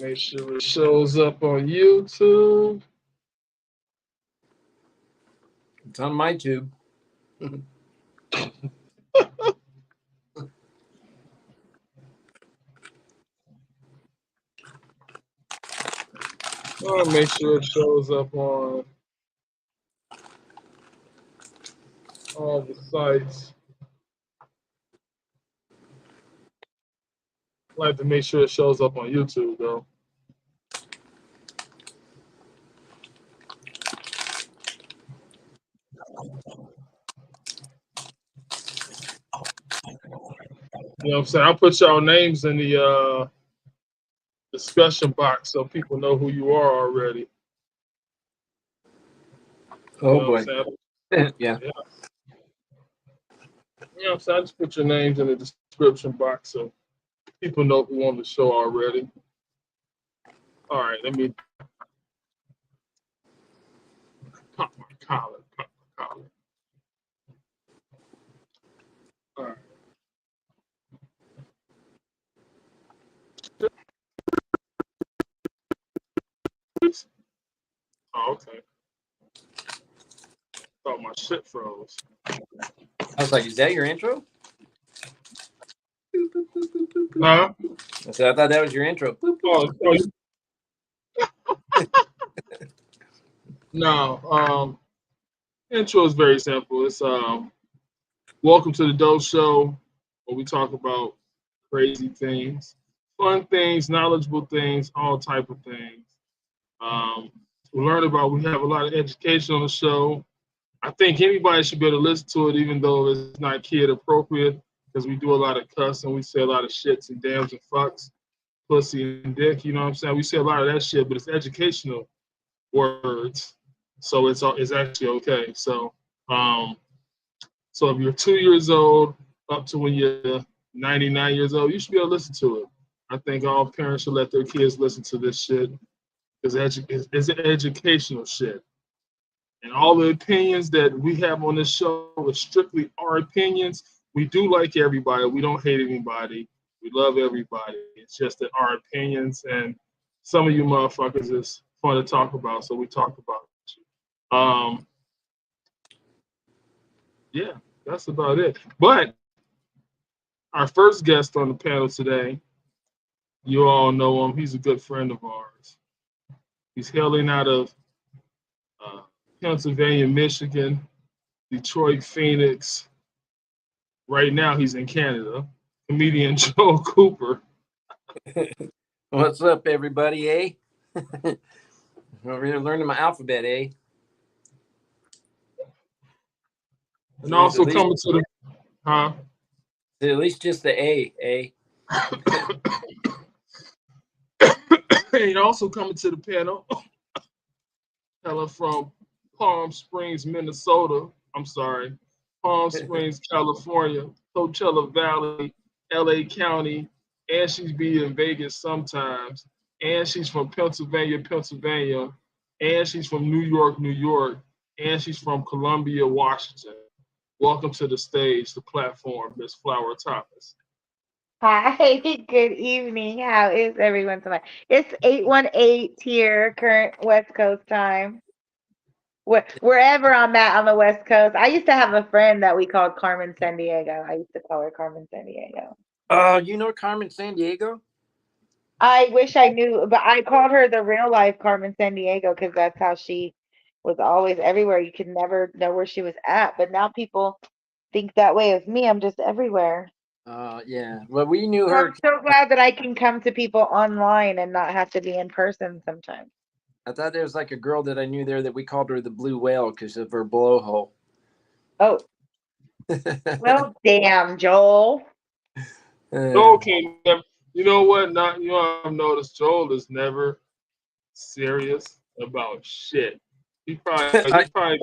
Make sure it shows up on YouTube. It's on my tube. Make sure it shows up on all the sites. I like to make sure it shows up on YouTube, though. You know what I'm saying? I'll put y'all names in the discussion box so people know who you are already. Oh, boy. Yeah. Yeah. You know what I'm saying? I just put your names in the description box so people know who on the show already. All right, let me pop my collar. All right. Oh, okay. Thought my shit froze. I was like, is that your intro? Huh? I said, I thought that was your intro. No, intro is very simple. It's welcome to the Dope Show, where we talk about crazy things, fun things, knowledgeable things, all type of things. We have a lot of education on the show. I think anybody should be able to listen to it, even though it's not kid appropriate, because we do a lot of cussing, we say a lot of shits and dams and fucks, pussy and dick. You know what I'm saying? We say a lot of that shit, but it's educational words, so it's actually okay. So if you're 2 years old up to when you're 99 years old, you should be able to listen to it. I think all parents should let their kids listen to this shit because it's educational shit. And all the opinions that we have on this show are strictly our opinions. We do like everybody. We don't hate anybody. We love everybody. It's just that our opinions and some of you motherfuckers is fun to talk about, so we talk about you. Yeah, that's about it. But our first guest on the panel today, you all know him. He's a good friend of ours. He's hailing out of Pennsylvania, Michigan, Detroit, Phoenix. Right now, he's in Canada. Comedian Joel Cooper. What's up, everybody, eh? We're learning my alphabet, eh? And also coming to the... Huh? At least just the A, eh? And also coming to the panel, Hella from Palm Springs, Minnesota. I'm sorry, Palm Springs, California, Coachella Valley, LA County, and she's be in Vegas sometimes. And she's from Pennsylvania, and she's from New York, and she's from Columbia, Washington. Welcome to the stage, the platform, Miss Flower Thomas. Hi, good evening. How is everyone tonight? It's 8:18 here, current West Coast time. Wherever I'm at on the West Coast. I used to have a friend that we called Carmen Sandiego. I used to call her Carmen Sandiego. Oh, you know Carmen Sandiego? I wish I knew, but I called her the real life Carmen Sandiego because that's how she was always everywhere. You could never know where she was at. But now people think that way of me. I'm just everywhere. Yeah. Well, we knew her. I'm so glad that I can come to people online and not have to be in person sometimes. I thought there was like a girl that I knew there that we called her the blue whale because of her blowhole. Oh. Well, damn, Joel. Joel can't never. You know what? I've noticed Joel is never serious about shit. He probably,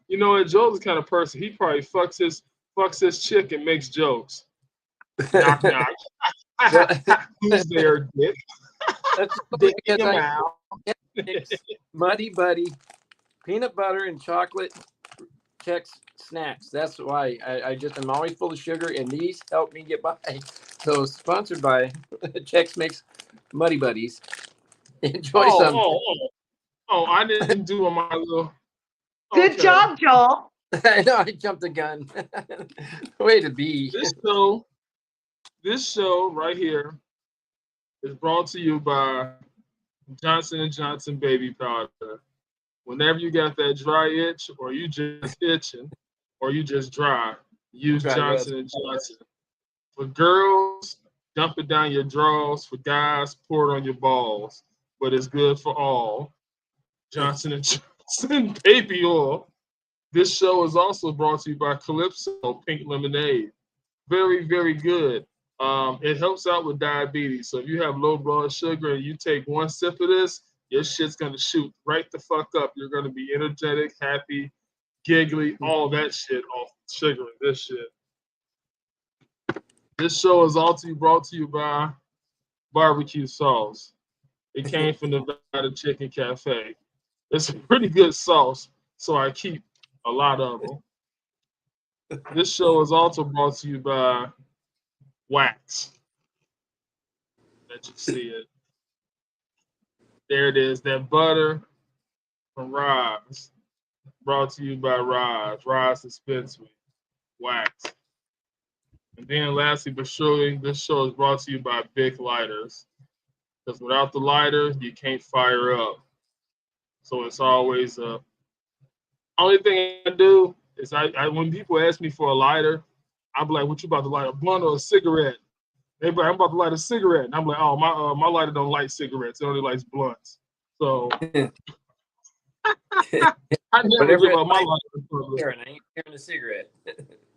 you know what? Joel's the kind of person. He probably fucks his chick and makes jokes. Knock knock. Who's there, dick? That's dick in because your mouth. Muddy Buddy, peanut butter and chocolate Chex snacks. That's why I just am always full of sugar, and these help me get by. So sponsored by Chex Mix Muddy Buddies. Enjoy some. I didn't do my little. Good job, Joel. I know I jumped the gun. Way to be. This show right here is brought to you by Johnson & Johnson baby powder. Whenever you got that dry itch, or you just itching, or you just dry, use Johnson & Johnson. For girls, dump it down your drawers. For guys, pour it on your balls. But it's good for all. Johnson & Johnson baby oil. This show is also brought to you by Calypso Pink Lemonade. Very, very good. It helps out with diabetes. So if you have low blood sugar and you take one sip of this, your shit's gonna shoot right the fuck up. You're gonna be energetic, happy, giggly, all that shit off sugar and this shit. This show is also brought to you by barbecue sauce. It came from Nevada Chicken Cafe. It's a pretty good sauce, so I keep a lot of them. This show is also brought to you by Wax. Let you see it. There it is, that butter from Rise. Brought to you by Rise Dispensary. Wax. And then lastly but surely, this show is brought to you by Big Lighters. Because without the lighter, you can't fire up. So it's always only thing I do is I when people ask me for a lighter, I'll be like, what you about to light, a blunt or a cigarette? They be like, I'm about to light a cigarette. And I'm like, oh, my lighter don't light cigarettes. It only lights blunts. So I never give up my lighter. And I ain't carrying a cigarette.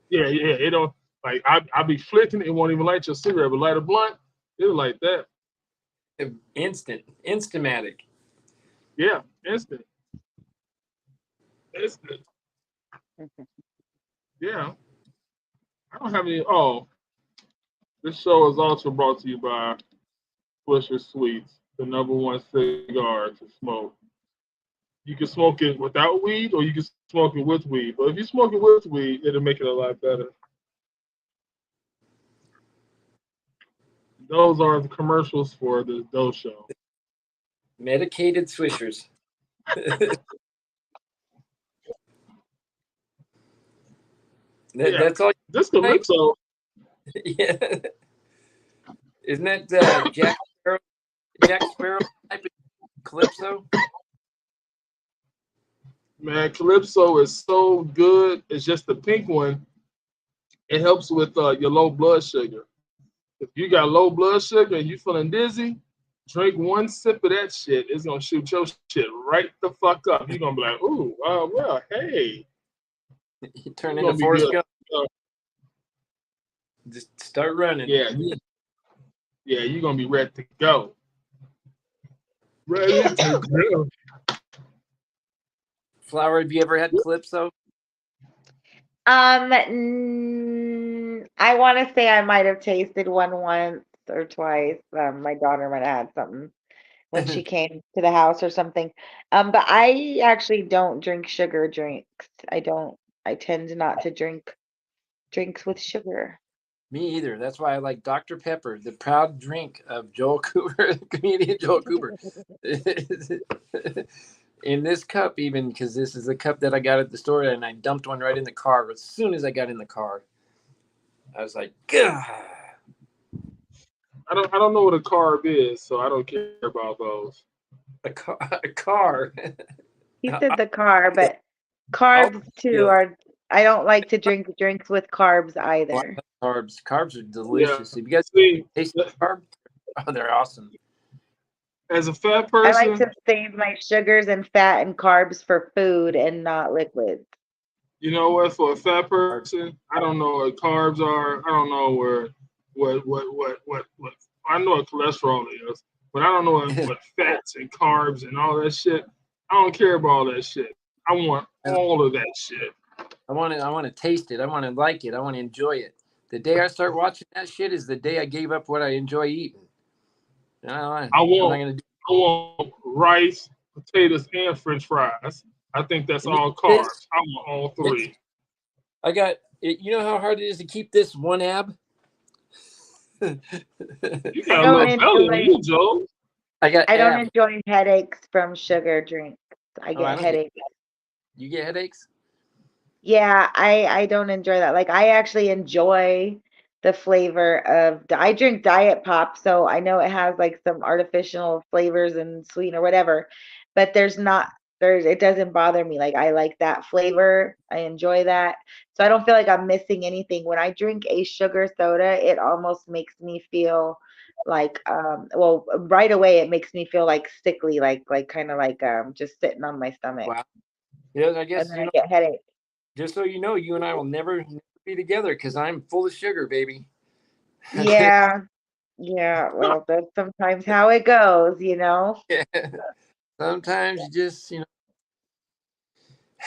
Yeah. It don't, like, I be flicking, it won't even light your cigarette, but light a blunt, it'll light that. Instamatic. Yeah, instant. Yeah. I don't have any. Oh, this show is also brought to you by Swisher Sweets, the #1 cigar to smoke. You can smoke it without weed, or you can smoke it with weed. But if you smoke it with weed, it'll make it a lot better. Those are the commercials for the Doe Show. Medicated swishers. That's all. This Calypso. Yeah. Isn't that Jack Sparrow type of Calypso? Man, Calypso is so good. It's just the pink one. It helps with your low blood sugar. If you got low blood sugar and you feeling dizzy, drink one sip of that shit. It's gonna shoot your shit right the fuck up. You're gonna be like, ooh, well, hey. You turn into Forrest Gump. Just start running. Yeah, you're gonna be ready to go. Ready to go. Flower, have you ever had Calypso? I want to say I might have tasted one once or twice. My daughter might have had something when she came to the house or something. But I actually don't drink sugar drinks. I tend not to drink drinks with sugar. Me either. That's why I like Dr. Pepper, the proud drink of Joel Cooper, comedian Joel Cooper. In this cup, even, because this is the cup that I got at the store, and I dumped one right in the car. As soon as I got in the car, I was like, "Gah!" I don't know what a carb is, so I don't care about those. A car. He said the car, but carbs too are. I don't like to drink drinks with carbs either. Carbs are delicious. Yeah. If you guys taste the carbs, oh, they're awesome. As a fat person, I like to save my sugars and fat and carbs for food and not liquids. You know what? For a fat person, I don't know what carbs are. I don't know what I know what cholesterol is, but I don't know what fats and carbs and all that shit. I don't care about all that shit. I want all of that shit. I want to taste it. I want to like it. I want to enjoy it. The day I start watching that shit is the day I gave up what I enjoy eating. I want rice, potatoes, and French fries. I think that's all carbs. I want all three. I got it. You know how hard it is to keep this one ab? You got a little belly on you, Joe. I got I don't abs. enjoy headaches from sugar drinks. I Oh, I get don't get. headaches. You get headaches? Yeah, I don't enjoy that. Like I actually enjoy the flavor of I drink diet pop, so I know it has like some artificial flavors and sweet or whatever, but there's it doesn't bother me. Like I like that flavor. I enjoy that. So I don't feel like I'm missing anything. When I drink a sugar soda, it almost makes me feel like well right away it makes me feel like sickly, like kind of like just sitting on my stomach. Wow. Yeah, I And guess then I get headache. just so you know, you and I will never be together because I'm full of sugar, baby. Yeah. Yeah, well, that's sometimes how it goes, you know. Yeah. Sometimes you just,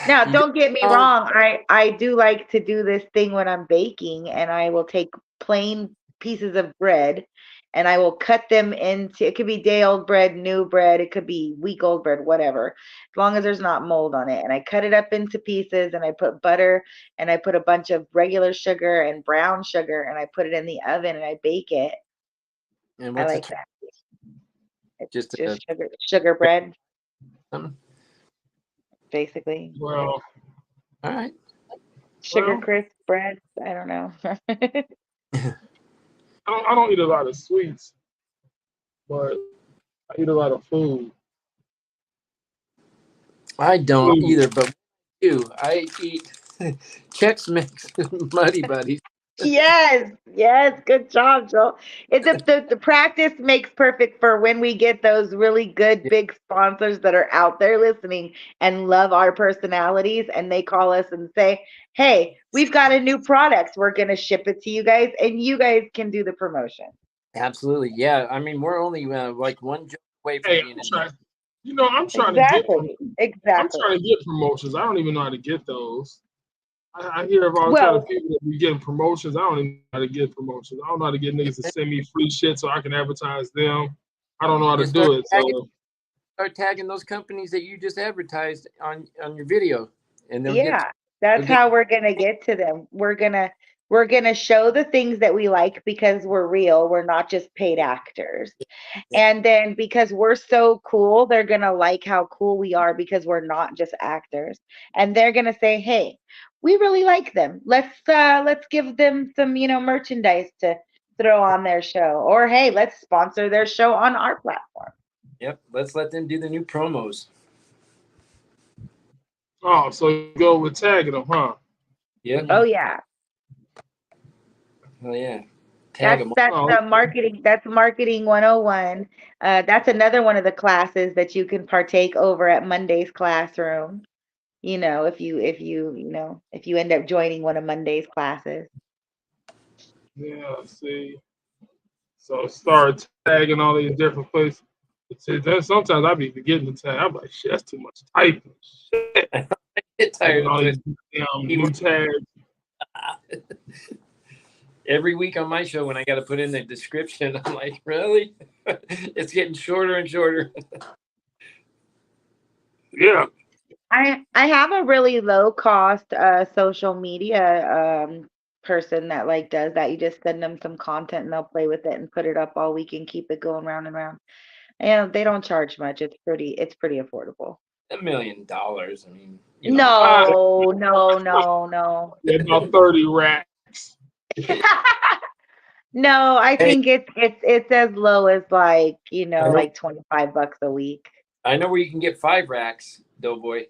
Now, you just don't get me don't. wrong. I do like to do this thing when I'm baking, and I will take plain pieces of bread and I will cut them into it could be day old bread, new bread, it could be week old bread, whatever. As long as there's not mold on it. And I cut it up into pieces and I put butter and I put a bunch of regular sugar and brown sugar and I put it in the oven and I bake it. And I what's like it? that. It's Just just sugar bread, something. basically. Well, All right. Sugar well, crisp bread. I don't know. I don't eat a lot of sweets, but I eat a lot of food. I don't Food. either, but do I eat Chex Mix Muddy Buddies? Yes, yes, good job, Joel. The practice makes perfect for when we get those really good Yeah, big sponsors that are out there listening and love our personalities, and they call us and say, "Hey, we've got a new product. We're gonna ship it to you guys, and you guys can do the promotion." absolutely. Yeah, I mean, we're only like one joke away from Hey, being I'm in. trying. I'm trying to get. Exactly, I'm exactly. trying to get promotions. I don't even know how to get those. I hear of all kind of Well, people that be getting promotions. I don't even know how to get promotions. I don't know how to get niggas to send me free shit so I can advertise them. I don't know how to You do it. So start tagging those companies that you just advertised on your video, and yeah, they'll that's get. how we're gonna get to them. We're gonna show the things that we like because we're real. We're not just paid actors. And then because we're so cool, they're gonna like how cool we are because we're not just actors. And they're gonna say, "Hey, we really like them. Let's give them some, merchandise to throw on their show." Or, "Hey, let's sponsor their show on our platform." Yep, let's let them do the new promos. so you go with tagging them, huh? Yep. Oh yeah. Oh yeah. Tag That's them. that's Oh, the marketing. That's marketing 101. That's another one of the classes that you can partake over at Monday's classroom. If you end up joining one of Monday's classes. yeah. See, so start tagging all these different places. See, then sometimes I be forgetting to tag. I'm like, shit, that's too much typing. Shit, Get tagging tired of all these putting new keywords tags. every week on my show when I got to put in the description. I'm like, really? It's getting shorter and shorter. Yeah. I have a really low cost social media person that like does that. You just send them some content and they'll play with it and put it up all week and keep it going round and round. And they don't charge much. It's pretty affordable. $1 million. I mean, Uh, No, no, no, no. yeah, about 30 racks. No, I Hey, think it's as low as like, I know, like $25 a week. I know where you can get 5 racks, Doughboy.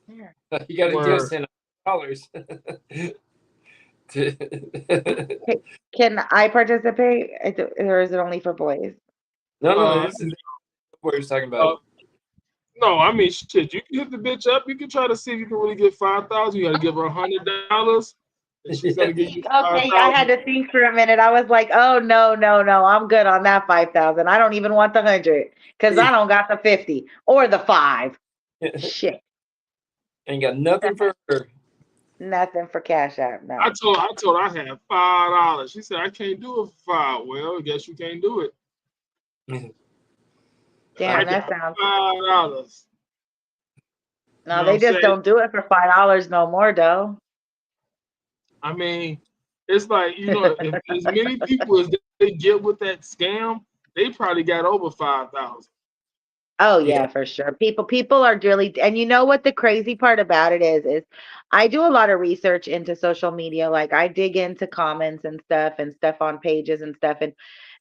Yeah. You got to do is Where send $100. Ca- Can I participate? Or is it only for boys? No, uh, this is what we're talking uh about. no, I mean shit, you can hit the bitch up, you can try to see if you can really get 5,000. You gotta give her $100 and she's gonna give you five Okay, I had thousand. to think for a minute. I was like, oh no, no, no, I'm good on that 5,000. I don't even want the 100 because I don't got the 50 or the 5. Shit, Ain't got nothing for her. nothing for Cash App. No. I told her I had $5. She said I can't do it for 5. Well, I guess you can't do it. I Damn, that got sounds. $5. You No, know what they I'm just saying? don't do it for $5 no more, though. I mean, it's like, if as many people as they get with that scam, they probably got over 5,000. Oh yeah, for sure. People are really, and you know what the crazy part about it is I do a lot of research into social media. Like I dig into comments and stuff on pages and stuff. And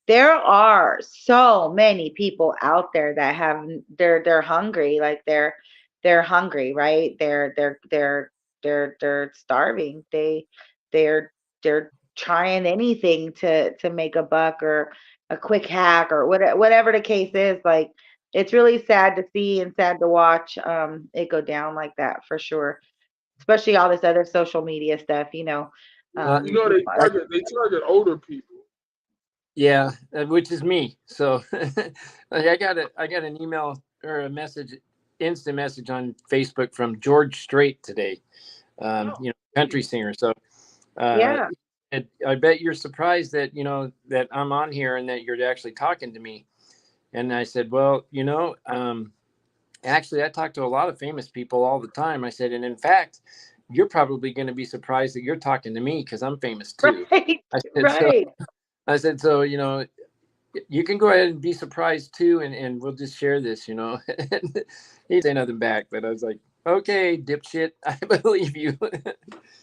there are so many people out there that have they're hungry, like they're hungry, right? They're starving. They're they're trying anything to make a buck or a quick hack or whatever the case is. Like it's really sad to see and sad to watch it go down like that for sure. Especially all this other social media stuff, you know. You know, they Like target older people. Yeah, which is me. So like I got an email or a message, instant message on Facebook from George Strait today. You know, country singer. So yeah. I bet you're surprised that that I'm on here and that you're actually talking to me. And I said, well, actually, I talk to a lot of famous people all the time. I said, and in fact, you're probably going to be surprised that you're talking to me because I'm famous too. Right. I said, Right. I said, so, you can go ahead and be surprised too, and we'll just share this, He didn't say nothing back, but I was like, okay, dipshit, I believe you.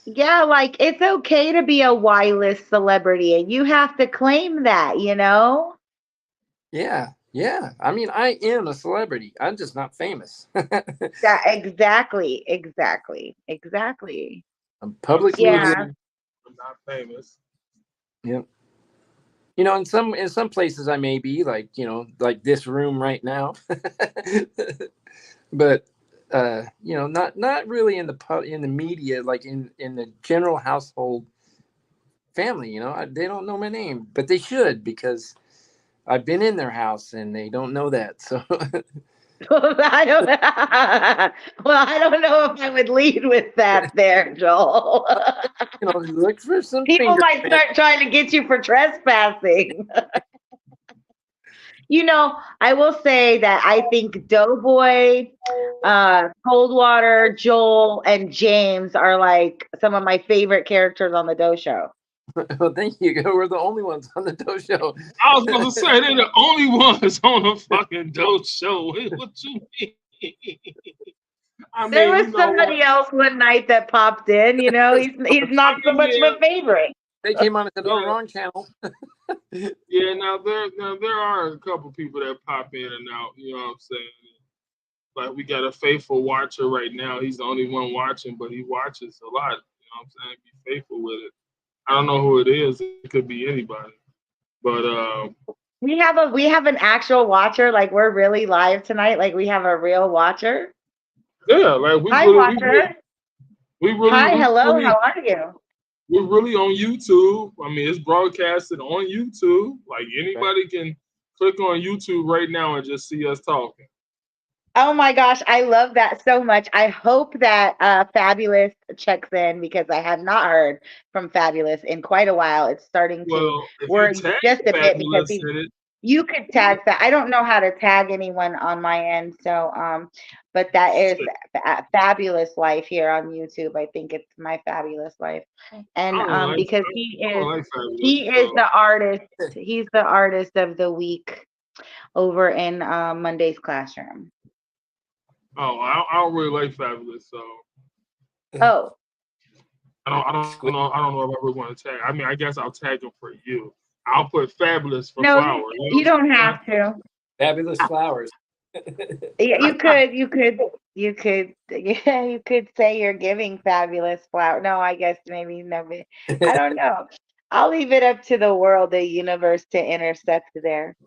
Yeah, like it's okay to be a Y-list celebrity and you have to claim that, you know? Yeah, yeah. I mean, I am a celebrity. I'm just not famous. That exactly. I'm I'm publicly Yeah. available. celebrity, but not famous. Yeah. In some places I may be like, like this room right now, but not really in in the media, like in the general household family. They don't know my name, but they should because I've been in their house and they don't know that. So I don't well, I don't know if I would lead with that there, Joel. look for some People might fingerprints. start trying to get you for trespassing. You know, I will say that I think Doughboy, Coldwater, Joel, and James are like some of my favorite characters on the Doe Show. Well, thank you. We're the only ones on the Doe Show. I was going to say they're the only ones on the fucking dope show. What you mean? I There mean, was you know what? somebody else one night that popped in. You know, he's I not so mean, much of a favorite. They came on and said, "Oh, yeah, wrong channel." yeah. Now there are a couple people that pop in and out. You know what I'm saying? Like we got a faithful watcher right now. He's the only one watching, but he watches a lot. You know what I'm saying? Be faithful with it. I don't know who it is. It could be anybody. But We have an actual watcher. Like we're really live tonight. Like we have a real watcher. yeah, like Hi, watcher. Hi, we hello. really How are you? we're really on YouTube. I mean, it's broadcasted on YouTube. Like Right. anybody can click on YouTube right now and just see us talking. Oh my gosh, I love that so much. I hope that Fabulous checks in because I have not heard from Fabulous in quite a while. It's starting to Well, if you worry tag just a bit because Fabulous in it, you could tag that. I don't know how to tag anyone on my end, so but that is shit, Fabulous Life here on YouTube. I think it's My Fabulous Life, and because I don't like Fabulous. he is So, the artist. He's the artist of the week over in Monday's Classroom. I don't really like Fabulous. So Oh. I don't know if I really want to tag. I mean, I guess I'll tag him for you. I'll put Fabulous for No, Flower. you don't have to. Fabulous flowers. Yeah, you could, yeah, you could say you're giving fabulous flower. No, I guess maybe no, I don't know. I'll leave it up to the world, the universe to intercept there.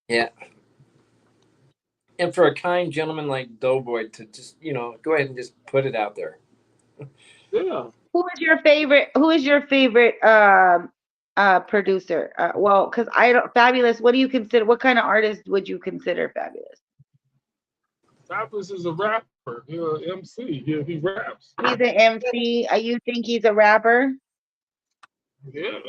Yeah. And for a kind gentleman like Doughboy to just, go ahead and just put it out there. Yeah. Who is your favorite? Who is your favorite producer? Well, because I don't Fabulous. What do you consider? What kind of artist would you consider Fabulous? Fabulous is a rapper. He's an MC. He raps. He's an MC. You think he's a rapper? Yeah.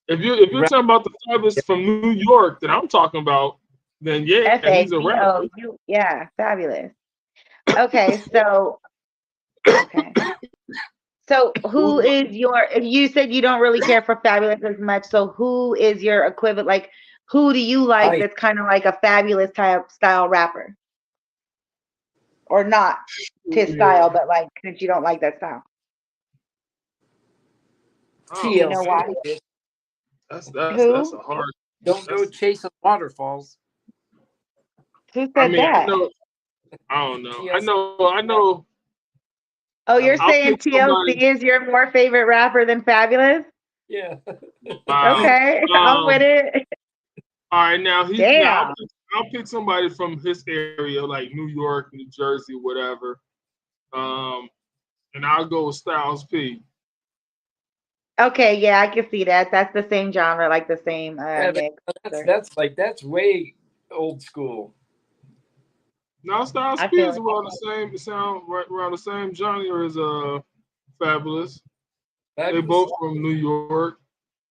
If you're talking about the Fabulous from New York that I'm talking about, then yeah, he's a rapper. Yeah, Fabulous. Okay, so okay. So who is your, if you said you don't really care for Fabulous as much, so who is your equivalent? Like who do you like that's kind of like a Fabulous type style rapper? Or not his style, but like since you don't like that style. Do you know why? That's Who? a hard. Don't go chasing waterfalls. Who said I mean, that? I don't know. I TLC. know. Oh, you're I'll saying pick somebody. TLC is your more favorite rapper than Fabulous? Yeah. Wow. Okay, I'm with it. All right, now Damn. I'll pick somebody from his area, like New York, New Jersey, whatever. And I'll go with Styles P. Okay, yeah, I can see that. That's the same genre, like the same Yeah, mix. that's way old school. Now Styles I P feel is it. around the same sound, right around the same genre as Fabulous. They both from New York.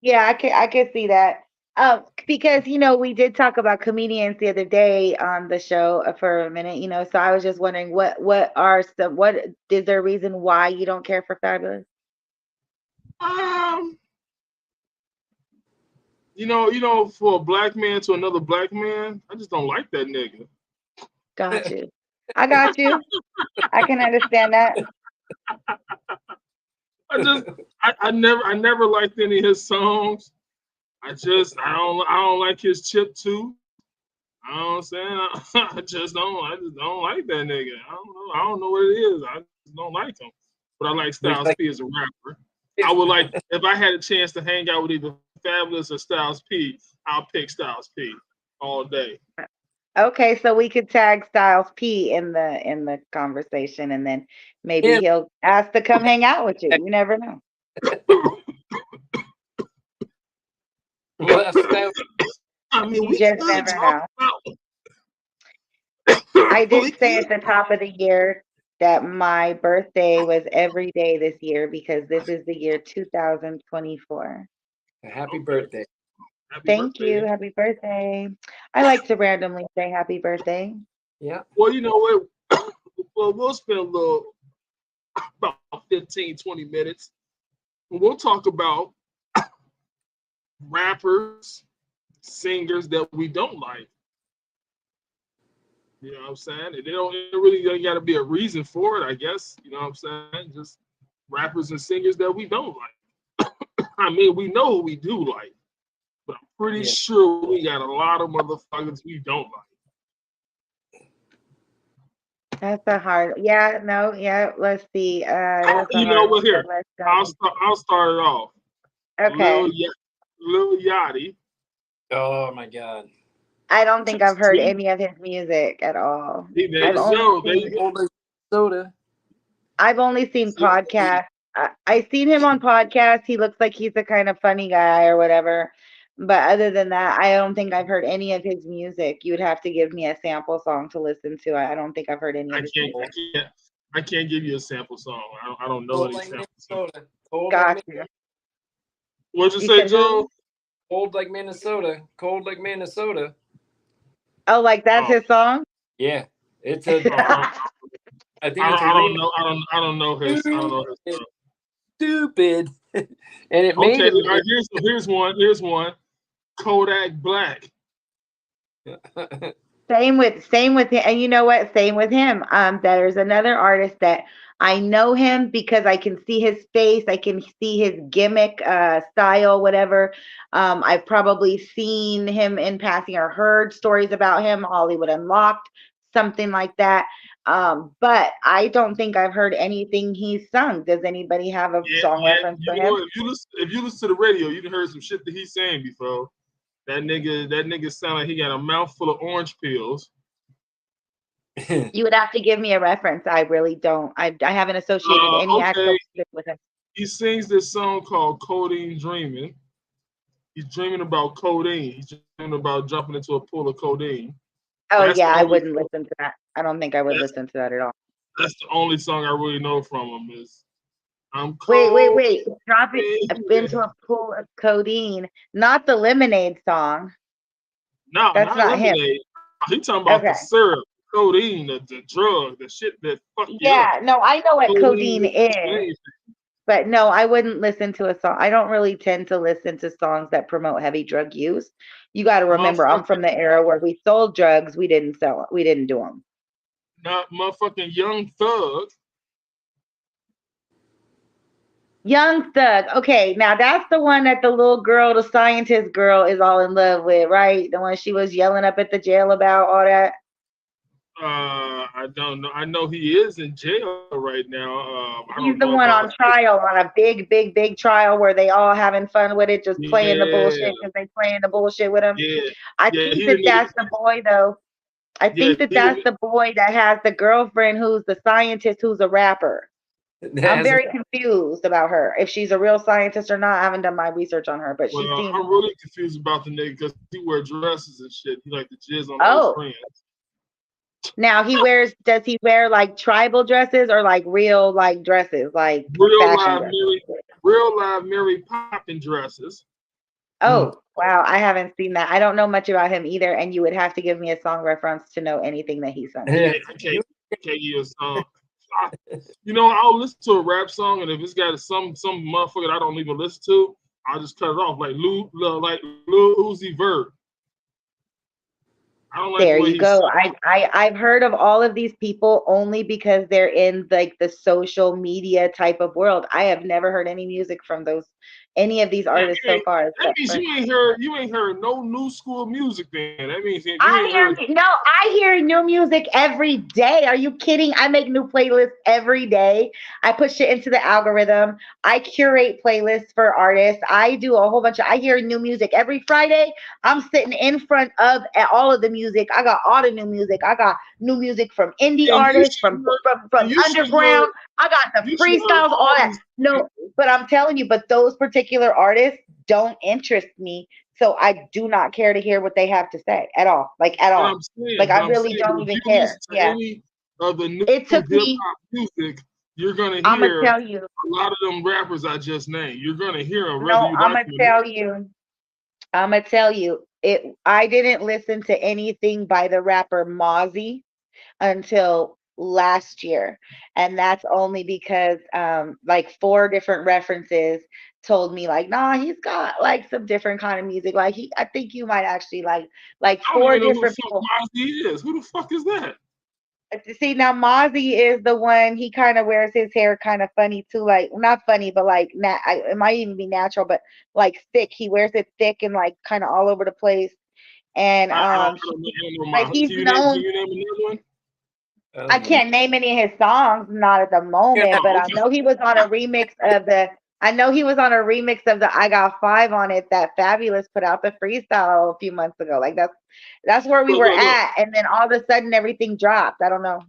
Yeah, I can see that. Because we did talk about comedians the other day on the show for a minute, so I was just wondering what is there a reason why you don't care for Fabulous? For a black man to another black man, I just don't like that nigga. Got you. I got you. I can understand that. I never liked any of his songs. I don't like his chip too. I don't understand. I just don't like that nigga. I don't know what it is. I just don't like him. But I like Styles P as a rapper. I would like if I had a chance to hang out with either Fabulous or Styles P, I'll pick Styles P all day. Okay, so we could tag Styles P in the conversation, and then maybe he'll ask to come hang out with you. You never know. Well, Styles. I mean, You just never know. I did say at the top of the year that my birthday was every day this year because this is the year 2024. Happy birthday. Thank you. Happy birthday. I like to randomly say happy birthday. Yeah. Well, you know what? Well, we'll spend about 15, 20 minutes. And we'll talk about rappers, singers that we don't like. You know what I'm saying? And they got to be a reason for it, I guess. You know what I'm saying? Just rappers and singers that we don't like. I mean, we know who we do like, but I'm pretty sure we got a lot of motherfuckers we don't like. That's a hard. Yeah, no, yeah. Let's see. You know what? Here, I'll start it off. Okay. Lil Yachty. Oh my God. I don't think I've heard any of his music at all. I've only seen podcasts. I've seen him on podcasts. He looks like he's a kind of funny guy or whatever. But other than that, I don't think I've heard any of his music. You would have to give me a sample song to listen to. I don't think I've heard any of his music. I can't give you a sample song. I don't know any sample songs. Got you. What'd you say, Joe? Cold like Minnesota. Cold like Minnesota. Oh, like that's his song? Yeah. It's a I think it's I don't know. I don't know his song. Stupid. And it made it. Right, here's one. Kodak Black. Same with him. And you know what? Same with him. There's another artist that I know him because I can see his face, I can see his gimmick, style, whatever. I've probably seen him in passing or heard stories about him, Hollywood Unlocked, something like that. But I don't think I've heard anything he's sung. Does anybody have a song reference for him? If you listen to the radio, you heard some shit that he's saying before. That nigga sound like he got a mouthful of orange peels. You would have to give me a reference. I really don't. I haven't associated any actual music with him. He sings this song called Codeine Dreaming. He's dreaming about codeine. He's dreaming about jumping into a pool of codeine. Oh, yeah, I wouldn't listen to that. I don't think I would listen to that at all. That's the only song I really know from him is I'm Wait. Drop it into a pool of codeine. Not the Lemonade song. No, that's not him. He talking about the syrup, codeine, the drug, the shit that fuck you up. Yeah, no, I know what codeine is. But no, I wouldn't listen to a song. I don't really tend to listen to songs that promote heavy drug use. You got to remember, I'm Motherfucking, from the era where we sold drugs. We didn't do them. not motherfucking Young Thug. Young Thug. Okay, now that's the one that the little girl, the scientist girl, is all in love with, right? The one she was yelling up at the jail about all that. I don't know. I know he is in jail right now. I He's don't the know one about. on trial, on a big, big, big trial where they all having fun with it, just playing the Yeah, bullshit because they playing the bullshit with him. yeah, I yeah. think He that didn't. that's the boy, though. I Yeah, think that he that's didn't. the boy that has the girlfriend who's the scientist who's a rapper. I'm As a, very confused about her. If she's a real scientist or not, I haven't done my research on her, but she Well, seems. I'm really confused about the nigga because he wear dresses and shit. He like to jizz on all his Oh, friends. now does he wear like tribal dresses or like real like dresses, like Real fashion live dresses? Mary, real live Mary Poppins dresses. mm, Oh, wow. I haven't seen that. I don't know much about him either, and you would have to give me a song reference to know anything that he sung. yeah, I can't give you a song. I'll listen to a rap song, and if it's got some motherfucker that I don't even listen to, I'll just cut it off like Lil Uzi Vert. I don't like the There way you he's go. I've heard of all of these people only because they're in like the social media type of world. I have never heard any music from any of these Damn, artists so far, that except means for you ain't heard no new school music. Then that means you ain't I heard. hear no, I hear new music every day. Are you kidding? I make new playlists every day. I put shit into the algorithm. I curate playlists for artists. I do a whole bunch of I hear new music every Friday. I'm sitting in front of all of the music. I got all the new music. I got new music from indie And artists, from you should hear underground. I got the you should hear freestyles, all all that. these No, people. but I'm telling you, but those particular artists don't interest me, so I do not care to hear what they have to say at all. Like at all. Like I But I'm really saying, don't but if even you listen care. to Yeah. any of the new It took hip me, hop music, you're gonna I'ma hear tell you. a lot of them rappers I just named. You're gonna hear them whether No, you like I'ma them or not. tell you. I'ma tell you. I didn't listen to anything by the rapper Mozzie until last year. And that's only because like four different references told me like, nah, he's got like some different kind of music. Like I think you might actually like I don't four even know who the different fuck people. Mozzie is. Who the fuck is that? See, now Mozzie is the one, he kind of wears his hair kind of funny too, like not funny, but like it might even be natural, but like thick. He wears it thick and like kind of all over the place. And I don't know like Mozzie. he's Can known. you name another one? I I don't know. can't name any of his songs, not at the Yeah, moment, but Oh, I okay. know he was on a remix of the. I know he was on a remix of the "I Got Five on It" that Fabulous put out the freestyle a few months ago. Like that's where we were Look. at, and then all of a sudden everything dropped. I don't know.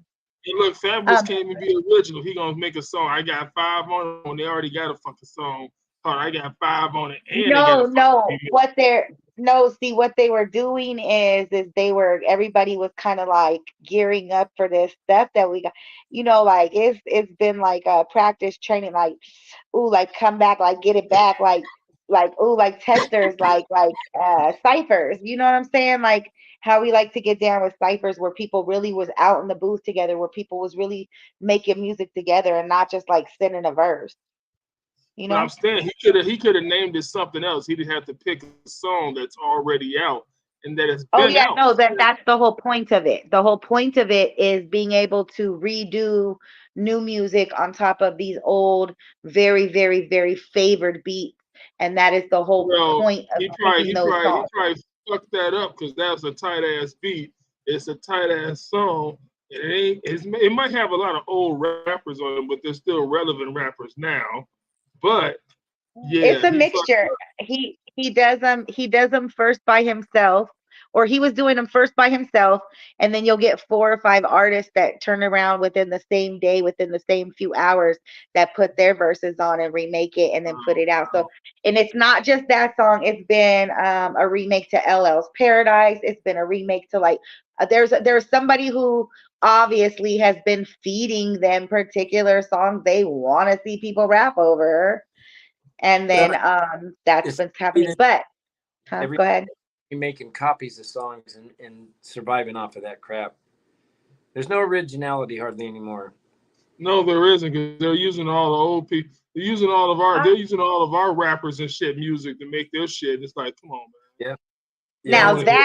And look, Fabulous Um, can't even be original. He gonna make a song. I got five on it when they already got a fucking song called "I Got Five on It," and they got a No, fucking no. remix. What they're no, see what they were doing is everybody was kind of like gearing up for this stuff that we got. Like it's been like practice training, like ooh, like come back, like get it back, like ooh, like testers, like ciphers. You know what I'm saying? Like how we like to get down with ciphers where people really was out in the booth together, where people was really making music together and not just like sending a verse, you But I'm know? saying he could have named it something else. He didn't have to pick a song that's already out and that has Oh been yeah, out. no, that's the whole point of it. The whole point of it is being able to redo new music on top of these old, very, very, very favored beats. And that is the whole Well, point of picking those he songs. probably fucked that up because that was a tight ass beat. It's a tight ass song. It might have a lot of old rappers on it, but they're still relevant rappers now. But It's yeah, a he fucked mixture. He does them first by himself, or he was doing them first by himself, and then you'll get four or five artists that turn around within the same day, within the same few hours, that put their verses on and remake it and then put it out. So, and it's not just that song. It's been a remake to LL's Paradise. It's been a remake to like there's somebody who obviously has been feeding them particular songs they want to see people rap over, and well, then that's it's what's happening. But every go ahead. making copies of songs and surviving off of that crap. There's no originality hardly anymore. No, there isn't because they're using all the old people. They're using all of our. Uh, They're using all of our rappers and shit music to make their shit. It's like, come on, man. Yeah. I Yeah. Now don't hear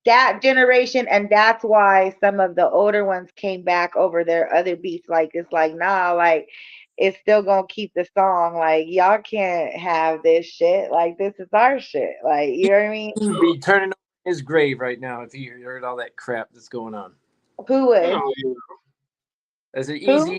that generation, and that's why some of the older ones came back over their other beats. Like it's like nah, like it's still gonna keep the song. Like y'all can't have this shit. Like this is our shit. Like you know what I mean? He'd be turning over his grave right now if he heard all that crap that's going on. Who would? hell yeah. As an Who?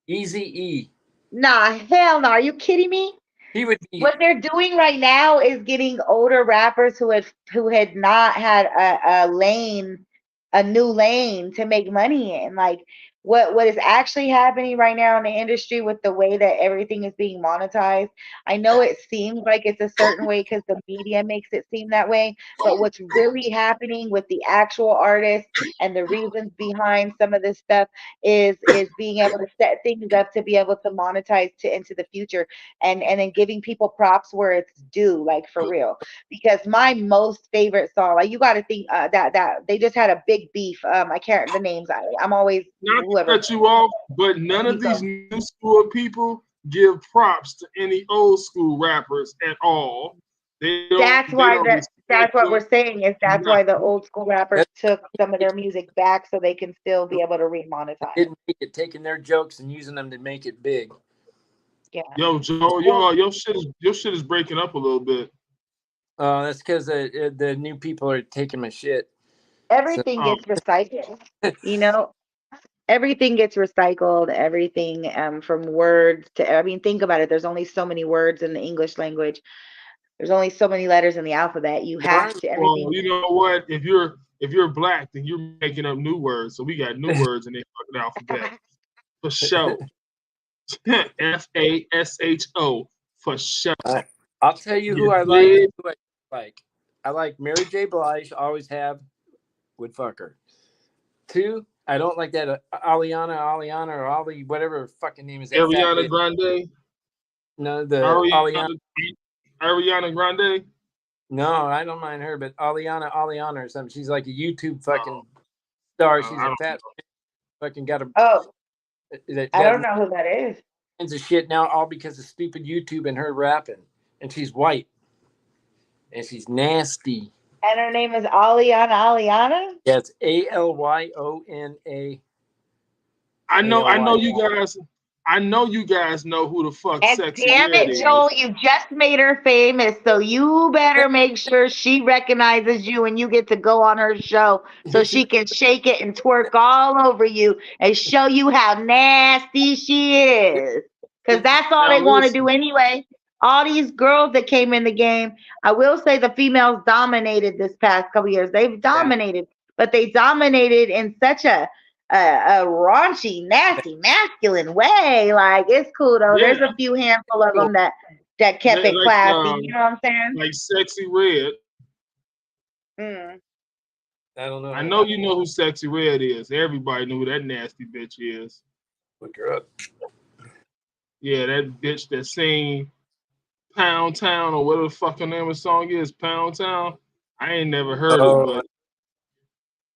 easy E. Nah, hell no. Are you kidding me? He would be. What they're doing right now is getting older rappers who had not had a new lane to make money in. Like what is actually happening right now in the industry with the way that everything is being monetized. I know it seems like it's a certain way because the media makes it seem that way, but what's really happening with the actual artists and the reasons behind some of this stuff is being able to set things up to be able to monetize to into the future and then giving people props where it's due, like for real. Because my most favorite song, like you got to think that they just had a big beef. I can't the names. I'm always Not to whoever. cut you off, but none of You these go. new school people give props to any old school rappers at all. They don't. That's They why don't respect that's what them. we're saying is that's why the Nothing. old school rappers That's took some of their music back so they can still be able to remonetize. didn't make it, taking their jokes and using them to make it big. Yeah. Yo, Joe, Well, your shit is breaking up a little bit. That's because the new people are taking my shit. So everything Um, gets recycled. You know, everything gets recycled. Everything from words to I mean, think about it. There's only so many words in the English language. There's only so many letters in the alphabet. You well, have to well, everything. you know what? If you're black, then you're making up new words. So we got new words in the fucking alphabet for show. FASHO for show. I, I'll tell you who You I like and dig? who I don't like. I like Mary J. Blige. Always have. Would fuck her. Two, I don't like that Aliana, or Ali, whatever her fucking name is. That fat Ariana bitch. Grande. No, the Aliana. Ariana Ariana Grande. No, I don't mind her, but Aliana or something. She's like a YouTube Oh, fucking star. I She's a don't fat fucking got a Oh, that I has don't know who that is. kinds of shit now, all because of stupid YouTube and her rapping. And she's white and she's nasty. And her name is Aliana Aliana. Yeah, it's ALYONA I know ALY. you guys. I know you guys know who the fuck And Sexy damn Red it, Joel, is. you just made her famous, so you better make sure she recognizes you and you get to go on her show so she can shake it and twerk all over you and show you how nasty she is. Because that's all Now they want to listen. do anyway. All these girls that came in the game, I will say the females dominated this past couple years. They've Yeah. dominated, but they dominated in such a raunchy, nasty, masculine way. Like it's cool though. Yeah, There's a few handful of Cool. them that kept it like classy. You know what I'm saying? like Sexy Red. Mm. I don't know I how know to you know who Sexy Red is. Everybody knew who that nasty bitch is. look her up. Yeah, that bitch that sing Pound Town or whatever the fuck her name of the song is, Pound Town. I ain't never heard it, Oh,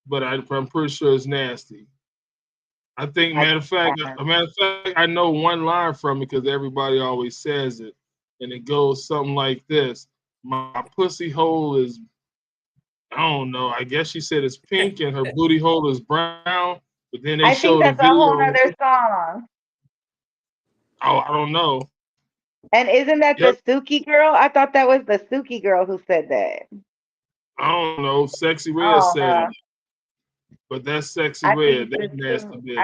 but I'm pretty sure it's nasty. I think, I matter of fact, I know one line from it because everybody always says it, and it goes something like this: "My pussy hole is, I don't know. I guess she said it's pink, and her booty hole is brown." But then they I think showed a that's a whole video. nother song. Oh, I don't know. And isn't that the Yep, Suki girl? I thought that was the Suki girl who said that. I don't know. Sexy Red Oh said it, no. but that's Sexy I Red. think That this nasty too. bitch.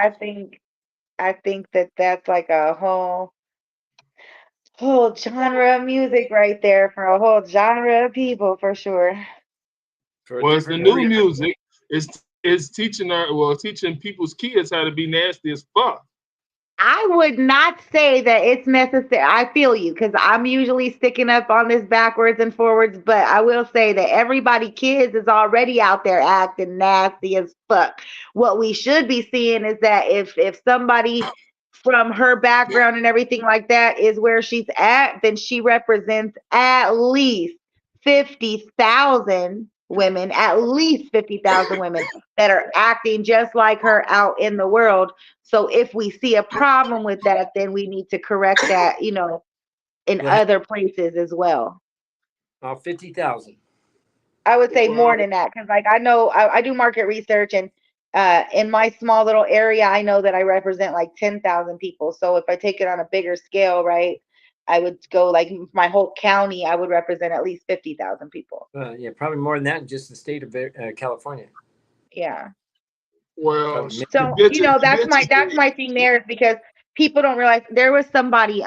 I think that that's like a whole genre of music right there for a whole genre of people for sure. for a Well, it's the different new breed. music. It's teaching people's kids how to be nasty as fuck. I would not say that it's necessary. I feel you because I'm usually sticking up on this backwards and forwards, but I will say that everybody, kids, is already out there acting nasty as fuck. What we should be seeing is that if somebody from her background and everything like that is where she's at, then she represents at least 50,000 women, at least 50,000 women that are acting just like her out in the world. So if we see a problem with that, then we need to correct that, in other places as well. 50,000. I would say more Well, than that because, like, I know I do market research, and in my small little area, I know that I represent like 10,000 people. So if I take it on a bigger scale, right, I would go like my whole county. I would represent at least 50,000 people. Yeah, probably more than that in just the state of California. Yeah. well, So, that's my thing there is because people don't realize there was somebody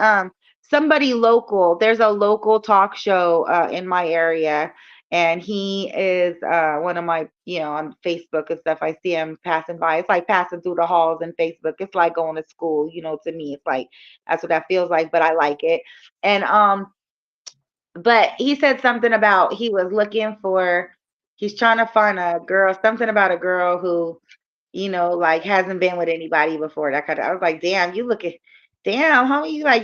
local. There's a local talk show in my area, and he is one of my, on Facebook and stuff. I see him passing by. It's like passing through the halls in Facebook. It's like going to school, to me. It's like that's what that feels like, but I like it. And but he said something about he's trying to find a girl, something about a girl who like hasn't been with anybody before. That kind of, I was like, damn, homie,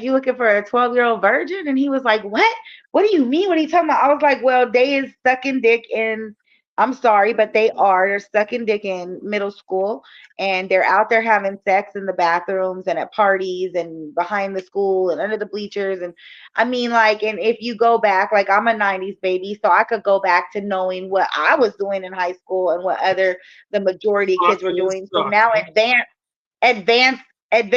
you looking for a 12-year-old virgin? And he was like, what? What do you mean? What are you talking about? I was like, well, they is sucking dick in, I'm sorry, but they're sucking dick in middle school, and they're out there having sex in the bathrooms and at parties and behind the school and under the bleachers. And I mean, like, and if you go back, like, I'm a 90s baby, so I could go back to knowing what I was doing in high school and what the majority of kids were doing. So now advance, and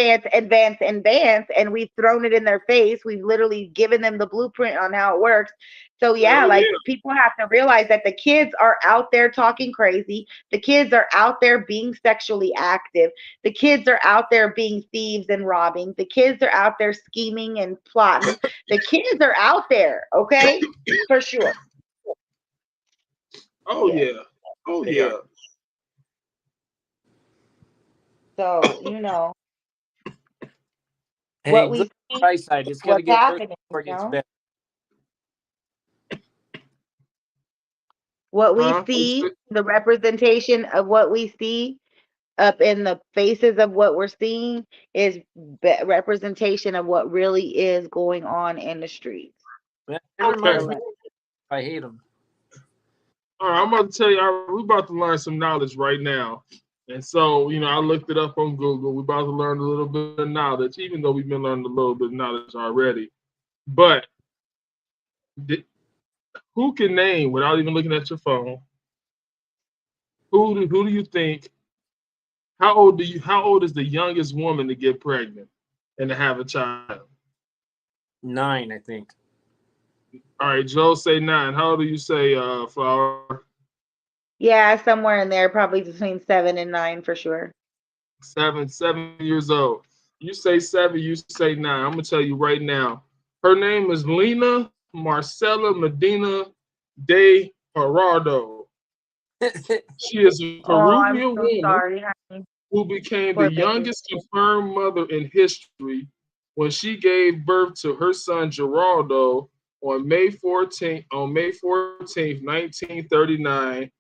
we've thrown it in their face. We've literally given them the blueprint on how it works. So yeah, like, people have to realize that the kids are out there talking crazy. The kids are out there being sexually active. The kids are out there being thieves and robbing. The kids are out there scheming and plotting. The kids are out there, okay? For sure. Oh yeah. Oh yeah. So, Hey, what we look see, at the right side. It's got to what's get worse happening, before it gets better. what we see, the representation of what we see up in the faces of what we're seeing is representation of what really is going on in the streets. Okay. I hate them. All right, I'm about to tell you, we're about to learn some knowledge right now. And so, I looked it up on Google. We're about to learn a little bit of knowledge, even though we've been learning a little bit of knowledge already. But who can name, without even looking at your phone, who do you think, how old is the youngest woman to get pregnant and to have a child? 9, I think. All right, Joe, say 9. How old do you say, Flower? Yeah, somewhere in there, probably between 7 and 9 for sure. 7 years old. You say 7, you say 9. I'm gonna tell you right now. Her name is Lena Marcela Medina de Gerardo. She is a Peruvian woman who became the youngest confirmed mother in history when she gave birth to her son Geraldo on May 14th, 1939,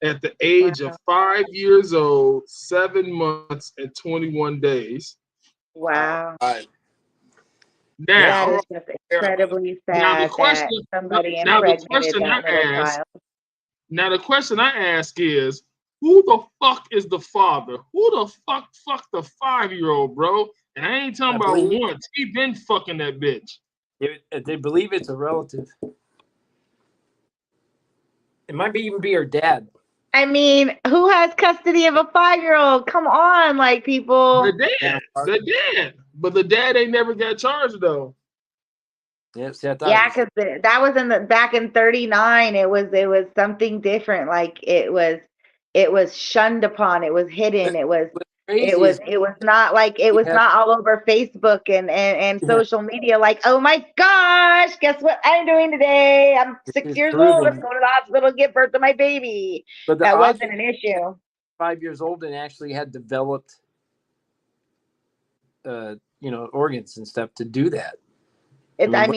at the age of 5 years old, 7 months, and 21 days. Wow. Now, that is just incredibly sad that somebody impregnated that little child. Now, the question I ask is, who the fuck is the father? Who the fuck the 5-year-old, bro? And I ain't talking about once. He been fucking that bitch. They believe it's a relative. It might even be her dad. I mean, who has custody of a 5-year-old? Come on, like, people. The dad. But the dad ain't never got charged though. Yes, yeah, because that was back in 39. It was something different. Like, it was shunned upon. It was hidden. It was not like it was not all over Facebook and social media. Like, oh my gosh, guess what I'm doing today? I'm 6 years old. Let's go to the hospital and give birth to my baby. But that wasn't an issue. 5 years old and actually had developed, organs and stuff to do that. That's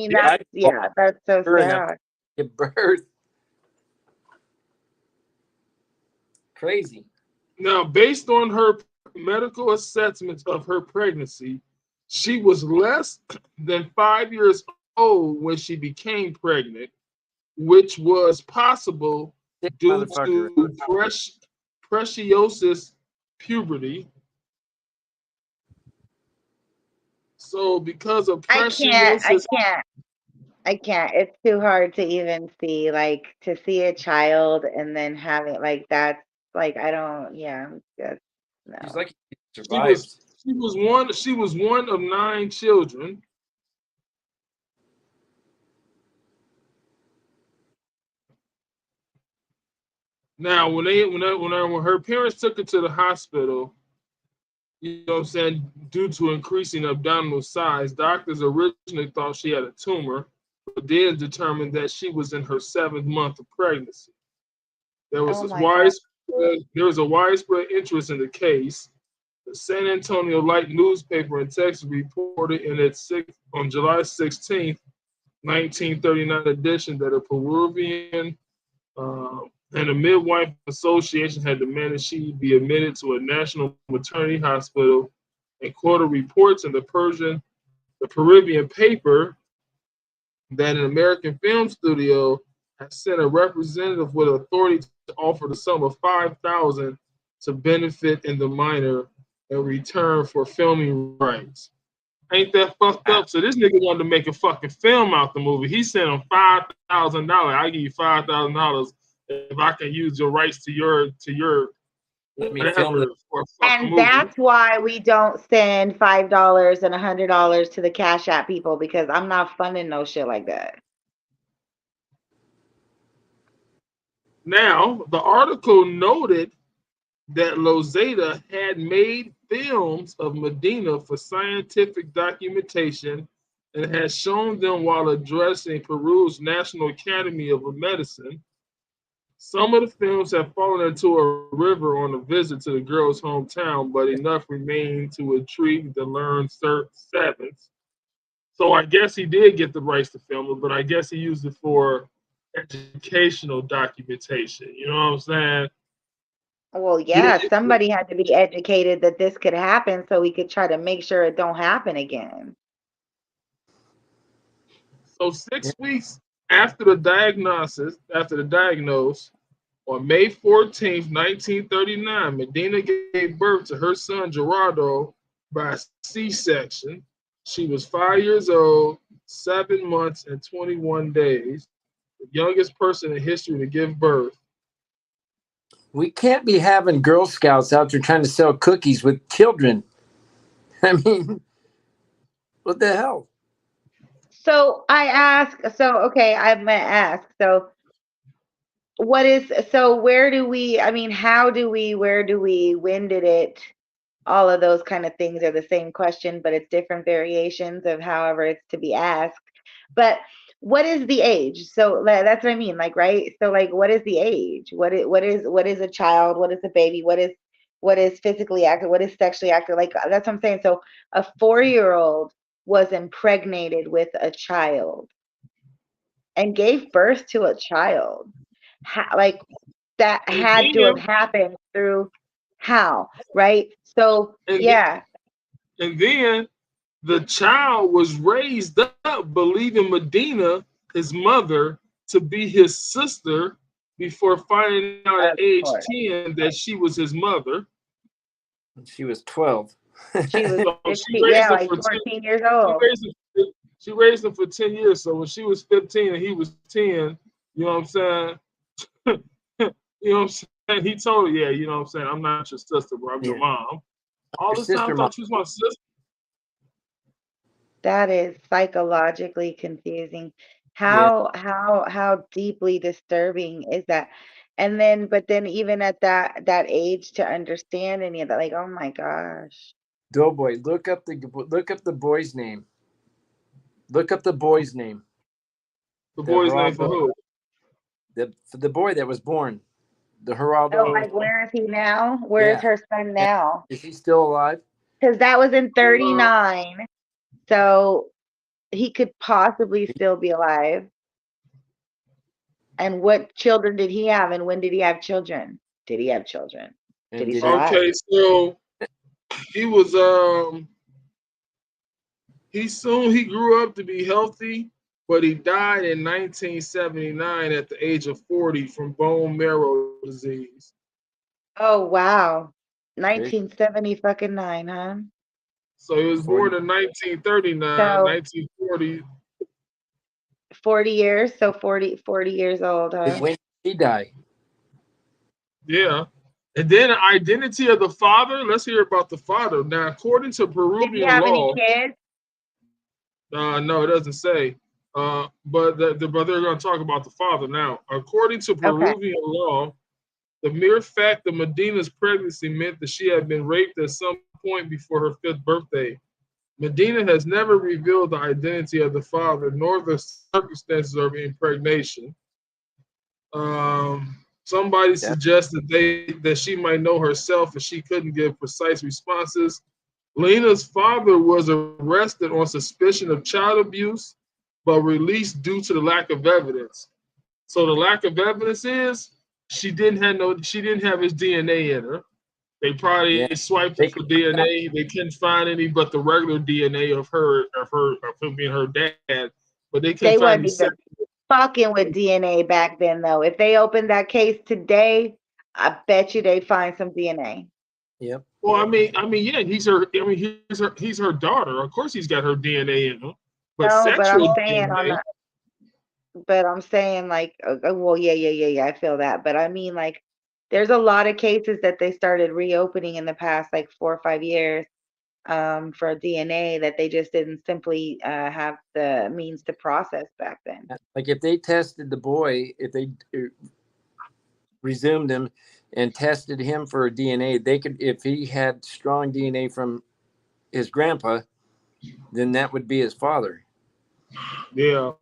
so sad. Give birth. Crazy. Now, based on her medical assessments of her pregnancy, she was less than 5 years old when she became pregnant, which was possible Sick due motherfucker. to preciosus puberty. So because of I preciosus, can't. I can't. It's too hard to even see, like, to see a child and then having, like, that's, like, I don't, yeah, that's, She's no. like he she was survives. she was one of 9 children. Now, when her parents took her to the hospital, you know what I'm saying, due to increasing abdominal size, doctors originally thought she had a tumor, but then determined that she was in her 7th month of pregnancy. There was Oh this my God. a widespread interest in the case. The San Antonio Light newspaper in Texas reported in its on July 16th, 1939 edition that a Peruvian and a midwife association had demanded she be admitted to a national maternity hospital, and quoted reports in the Peruvian paper that an American film studio had sent a representative with authority to offer the sum of $5,000 to benefit in the minor in return for filming rights. Ain't that fucked up? So this nigga wanted to make a fucking film out the movie. He sent him $5,000. I give you $5,000 if I can use your rights to your Let me film whatever this. for a fucking And movie. that's why we don't send $5 and $100 to the Cash App people, because I'm not funding no shit like that. Now, the article noted that Lozada had made films of Medina for scientific documentation and had shown them while addressing Peru's National Academy of Medicine. Some of the films have fallen into a river on a visit to the girl's hometown, but enough remained to intrigue the learned savants. So I guess he did get the rights to film it, but I guess he used it for educational documentation. You know what I'm saying? Well, Yeah. yeah, somebody had to be educated that this could happen so we could try to make sure it don't happen again. So 6 weeks after the diagnosis, on May 14th, 1939, Medina gave birth to her son Gerardo by C-section. She was 5 years old, 7 months, and 21 days, the youngest person in history to give birth. We can't be having Girl Scouts out there trying to sell cookies with children. I mean, what the hell? So okay, I'm gonna ask. So where do we, I mean, how do we, where do we, when did it, all of those kind of things are the same question, but it's different variations of however it's to be asked. But what is the age? So that's what I mean, like, right? So like, what is the age? What is a child? What is a baby? What is physically active? What is sexually active? Like, that's what I'm saying. So a 4-year-old was impregnated with a child and gave birth to a child. Like, that And had to have then, happened through how, right? So and, yeah. and then the child was raised up believing Medina, his mother, to be his sister before finding out Of at age course. 10 that she was his mother. She was 12. She was So 15, she raised yeah, him like for 10, 14 years she old. raised him, she raised him for 10 years. So when she was 15 and he was 10, you know what I'm saying? You know what I'm saying? He told her, yeah, you know what I'm saying? I'm not your sister, bro. I'm your mom. All Your this time I sister mom. thought she was my sister. That is psychologically confusing. Yeah. How deeply disturbing is that? And then, but then even at that age to understand any of that, like, oh my gosh. Doughboy, look up the boy's name. Look up the boy's name. The The boy's name for Geraldo, who? the boy that was born. The Oh, Geraldo. like, where is he now? Where is Yeah. her son Yeah. now? Is he still alive? Because that was in 39. So he could possibly still be alive. And what children did he have, and when did he have children? Did he have children? Did And he did he? survive? Okay, so he was he grew up to be healthy, but he died in 1979 at the age of 40 from bone marrow disease. Oh wow. Very 1970 fucking 9, huh? So he was 40. born in 1939, So 1940. 40 years, so 40 years old, huh? When did he die? Yeah. And then identity of the father. Let's hear about the father. Now, according to Did he Peruvian have any law, kids? no, it doesn't say. But but they're going to talk about the father now. According to Okay. Peruvian law, the mere fact of Medina's pregnancy meant that she had been raped at some point before her 5th birthday. Medina has never revealed the identity of the father nor the circumstances of impregnation. Somebody Yeah. suggested that she might know herself and she couldn't give precise responses. Lena's father was arrested on suspicion of child abuse, but released due to the lack of evidence. So the lack of evidence is she didn't have his DNA in her. They Yeah. probably swiped They it for DNA. They couldn't find any but the regular DNA of him being her dad, but they couldn't They find wasn't any even second. fucking with DNA back then, though. If they opened that case today, I bet you they'd find some DNA. Yep. Well, yeah, he's her daughter. Of course, he's got her DNA in him, but No, but I'm sexual saying on DNA. the, but I'm saying like, well, yeah, I feel that, but I mean like, there's a lot of cases that they started reopening in the past like 4 or 5 years, for DNA that they just didn't simply have the means to process back then. Like if they tested the boy, if they resumed him and tested him for DNA, they could, if he had strong DNA from his grandpa, then that would be his father. Yeah.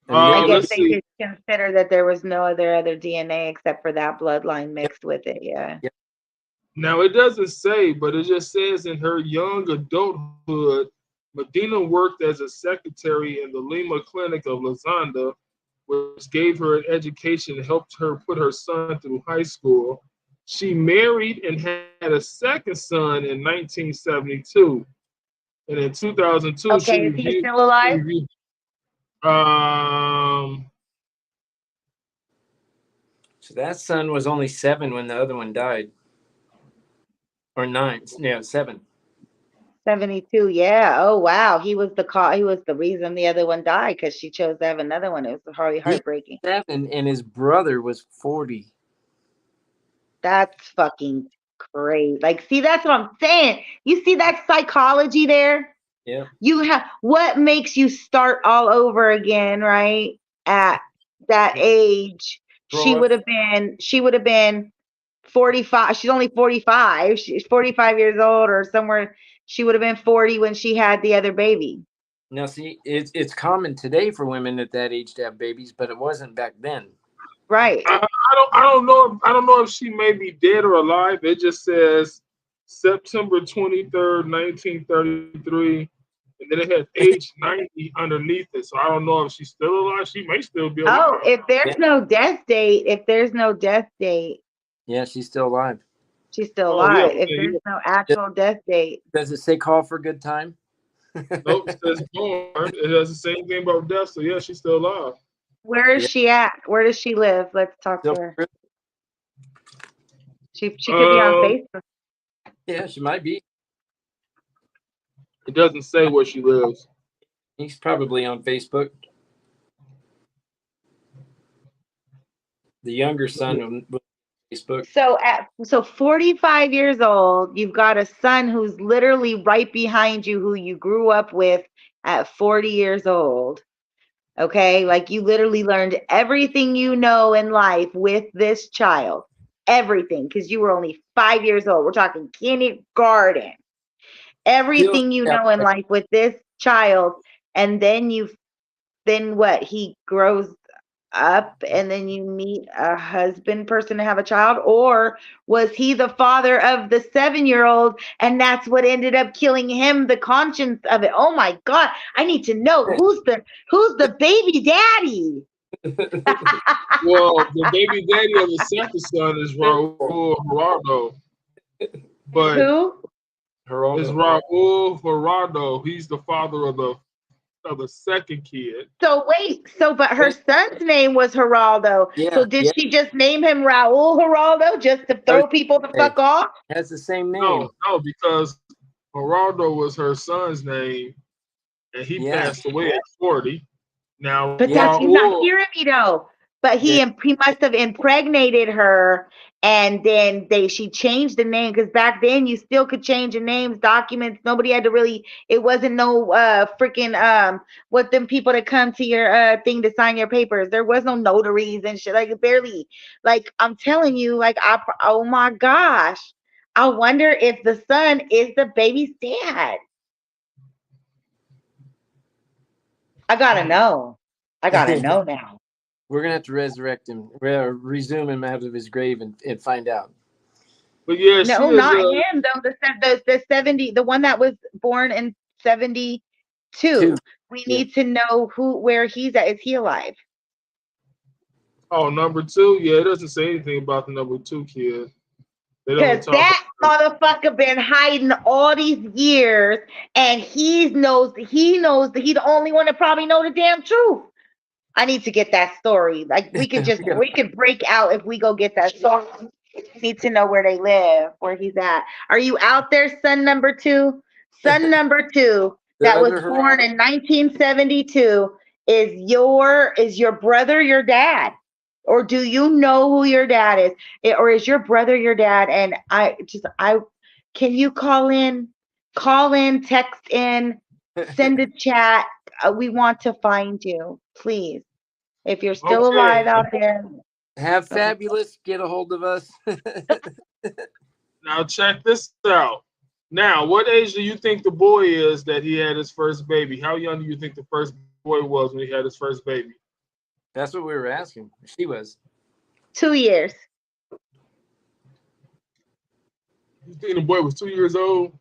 I mean, I guess Let's they see. could consider that there was no other DNA except for that bloodline mixed with it. Yeah. Yep. Now it doesn't say, but it just says in her young adulthood, Medina worked as a secretary in the Lima Clinic of Lazanda, which gave her an education and helped her put her son through high school. She married and had a second son in 1972. And in 2002, Okay, is he still alive? um, So that son was only 7 when the other one died, or 9. Yeah, 7. 72. Yeah. Oh wow. He was he was the reason the other one died because she chose to have another one. It was He heartbreaking. was 7, and his brother was 40. That's fucking crazy. Like, see, that's what I'm saying. You see that psychology there? Yeah. You have what makes you start all over again, right? At that age, Grow up. she would have been 45. She's only 45. She's 45 years old or somewhere. She would have been 40 when she had the other baby. Now, see, it's common today for women at that age to have babies, but it wasn't back then. Right. I don't know. I don't know if she may be dead or alive. It just says September 23rd, 1933, and then it had age 90 underneath it. So I don't know if she's still alive. She may still be alive. Oh, if there's no death date, Yeah, she's still alive. she's still Oh yeah, alive. If okay, there's no actual death date, Does it say call for good time? nope. It says born. It does the same thing about death. So yeah, she's still alive. where is Yeah. she at? Where does she live? Let's talk to Still, her. She could be on Facebook. yeah, she might be. It doesn't say where she lives. He's probably on Facebook. The younger son on Facebook. So 45 years old, you've got a son who's literally right behind you, who you grew up with at 40 years old. Okay, like you literally learned everything you know in life with this child, everything, because you were only 5 years old. We're talking kindergarten. Still, Everything you know in life with this child, and then what? He grows up and then you meet a husband person to have a child, or was he the father of the 7-year-old and that's what ended up killing him, the conscience of it? Oh my god, I need to know who's the baby daddy. Well, the baby daddy of the second son is Raul Gerardo, but Who? it's Raul Gerardo. He's the father of the of the second kid. So wait, but her son's name was Geraldo. Yeah, So did yeah. she just name him Raul Geraldo just to throw people the fuck off? Has the same name. No, because Geraldo was her son's name, and he passed away at 40. Now But that's you're not Raul, hearing me though. But he must have impregnated her, and then she changed the name because back then you still could change the names, documents. Nobody had to really. It wasn't no freaking what them people that come to your thing to sign your papers. There was no notaries and shit. Like barely. Like I'm telling you, like oh my gosh, I wonder if the son is the baby's dad. I gotta know. I gotta know now. We're gonna have to resurrect him, resume him out of his grave, and find out. but yeah, she No, is. not him though. The 70, the one that was born in 72. We need to know where he's at. Is he alive? Oh, number 2. Yeah, it doesn't say anything about the number 2 kid. They don't Because talk that about motherfucker been hiding all these years, and he knows that he the only one that probably know the damn truth. I need to get that story. Like we could break out if we go get that story. Need to know where they live, where he's at. Are you out there, son number 2? Son number 2 that was born in 1972 is your brother your dad? Or do you know who your dad is? Or is your brother your dad? And can you call in, text in, send a chat? We want to find you, please. If you're still alive out there. Have Fabulous get a hold of us. Now check this out. Now, what age do you think the boy is that he had his first baby? How young do you think the first boy was when he had his first baby? That's what we were asking. She was 2 years. You think the boy was 2 years old?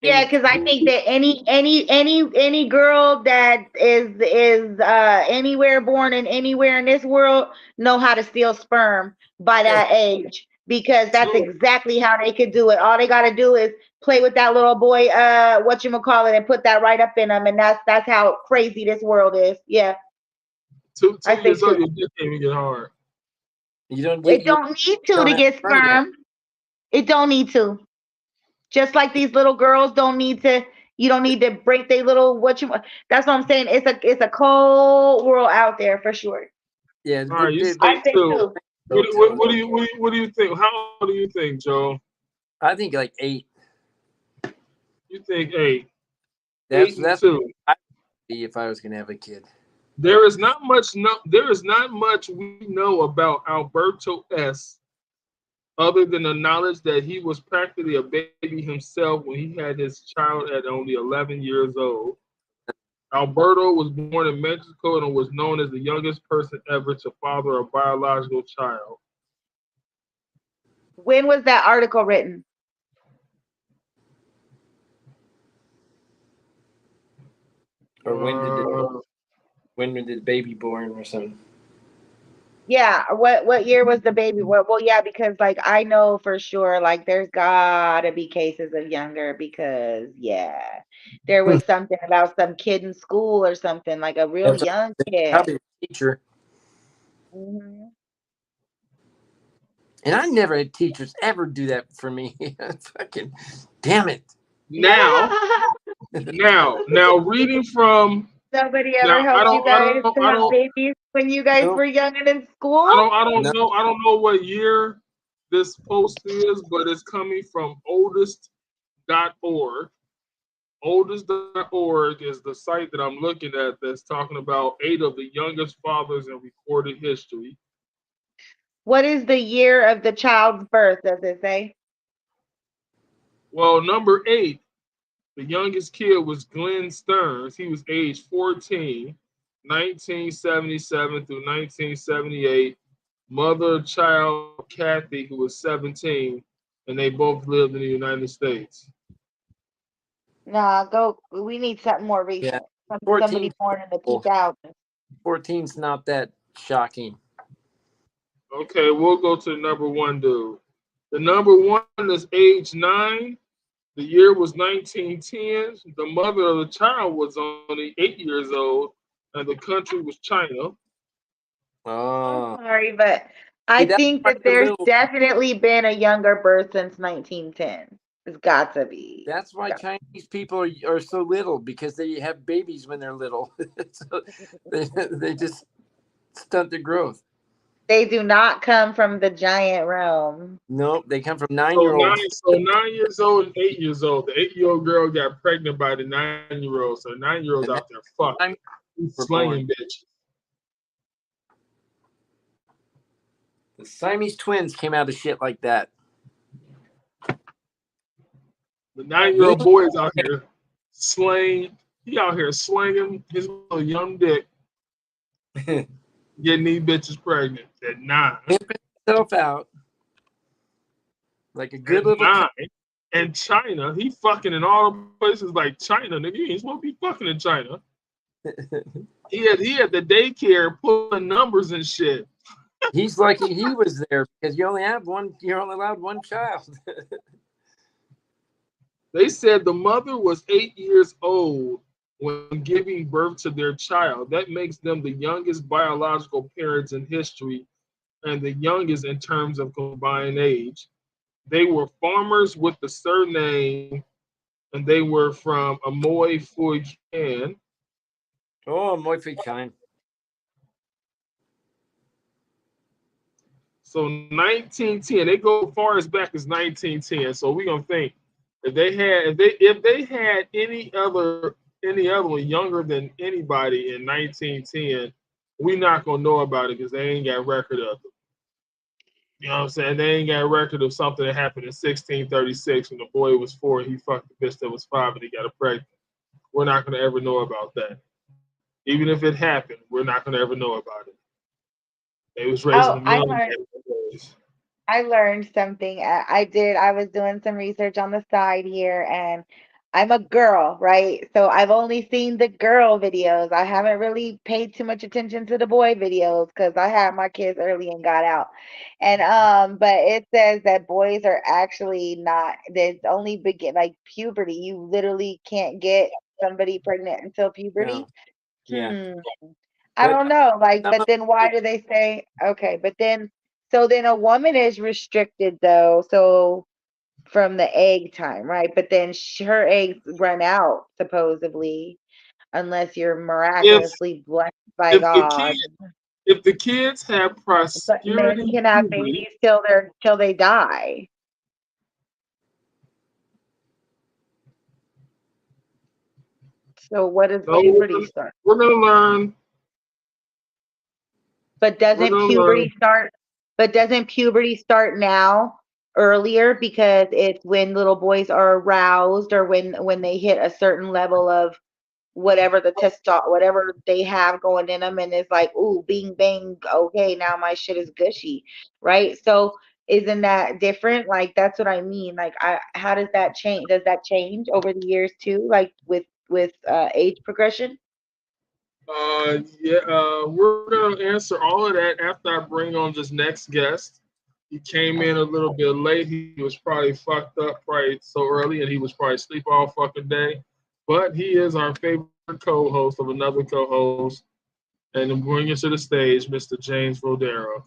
Yeah, because I think that any girl that is anywhere born in anywhere in this world know how to steal sperm by that age, because that's exactly how they could do it. All they got to do is play with that little boy, whatchamacallit, and put that right up in them, and that's how crazy this world is. Yeah. 2 years old, your dick can't even get hard. You don't. It don't need to get sperm. It don't need to. Just like these little girls don't need to, you don't need to break their little that's what I'm saying. It's a cold world out there for sure. Yeah, all right, I think so. What do you think? How old do you think, Joe? I think like 8. You think 8? That's 2. If I was gonna have a kid. There is not much we know about Alberto S. other than the knowledge that he was practically a baby himself when he had his child at only 11 years old. Alberto was born in Mexico and was known as the youngest person ever to father a biological child. When was that article written? Or when did the baby born or something? Yeah, what year was the baby? Well, yeah, because like I know for sure, like there's gotta be cases of younger, because there was something about some kid in school or something, like a real young kid. Probably a teacher. Mm-hmm. And I never had teachers ever do that for me. Fucking damn it. Now reading from. Nobody ever helped you guys to have babies when you guys were young and in school? I don't know what year this post is, but it's coming from oldest.org. Oldest.org is the site that I'm looking at that's talking about 8 of the youngest fathers in recorded history. What is the year of the child's birth, does it say? Well, number 8, the youngest kid was Glenn Stearns. He was age 14, 1977 through 1978. Mother, child, Kathy, who was 17, and they both lived in the United States. Nah, we need something more recent. Yeah. Somebody born in the 2000s. 14's not that shocking. Okay, we'll go to the number 1 dude. The number 1 is age 9. The year was 1910. The mother of the child was only 8 years old, and the country was China. I'm Oh, sorry, but I see, that's think why that they're there's little. definitely been a younger birth since 1910. It's got to be. That's why Got- Chinese people are so little, because they have babies when they're little. So they just stunt their growth. They do not come from the giant realm. Nope, they come from So 9-year-olds. nine years old and 8 years old. The 8-year-old girl got pregnant by the 9-year-old. So the 9-year-old's And then out there fucking. time He's were born. slinging bitches. The Siamese twins came out of shit like that. The Me? 9-year-old boy is out here slaying. He out here slinging his little young dick, getting these bitches pregnant at 9. Pimping himself out like a At good little 9. And China, he fucking in all places like China, nigga. You ain't supposed to be fucking in China. He had the daycare pulling numbers and shit. He's lucky he was there, because you only have one. You're only allowed one child. They said the mother was 8 years old when giving birth to their child. That makes them the youngest biological parents in history and the youngest in terms of combined age. They were farmers with the surname, and they were from Amoy Fui Can. Oh, Moi Fei Chine. So 1910, they go as far as back as 1910. So we're gonna think if they had any other one younger than anybody in 1910, we not gonna know about it because they ain't got record of it. You know what I'm saying? They ain't got a record of something that happened in 1636 when the boy was 4 and he fucked the bitch that was 5 and he got her pregnant. We're not gonna ever know about that. Even if it happened, we're not gonna ever know about it. They was raising Oh, them young boys. I learned something. I did. I was doing some research on the side here, and I'm a girl, right? So I've only seen the girl videos. I haven't really paid too much attention to the boy videos because I had my kids early and got out. And but it says that boys are actually not. There's only begin like puberty. You literally can't get somebody pregnant until puberty. No, yeah, Hmm. I but don't know. Like, some but of then why do they say okay? But then, so then a woman is restricted though. So from the egg time, right? But then her eggs run out supposedly, unless you're If miraculously blessed by if the kid God. if the kids have But men prosperity can have puberty, babies till they die. So what does so puberty start? we're gonna learn. But We're doesn't gonna learn. puberty start? But doesn't puberty start now earlier because it's when little boys are aroused or when they hit a certain level of whatever whatever they have going in them and it's like ooh bing bang okay now my shit is gushy, right? So isn't that different? Like that's what I mean. Like how does that change? Does that change over the years too? Like with age progression? Yeah, we're gonna answer all of that after I bring on this next guest. He came in a little bit late. He was probably fucked up, probably so early, and he was probably asleep all fucking day. But he is our favorite co-host of another co-host, and bring us to the stage, Mr. James Rodero.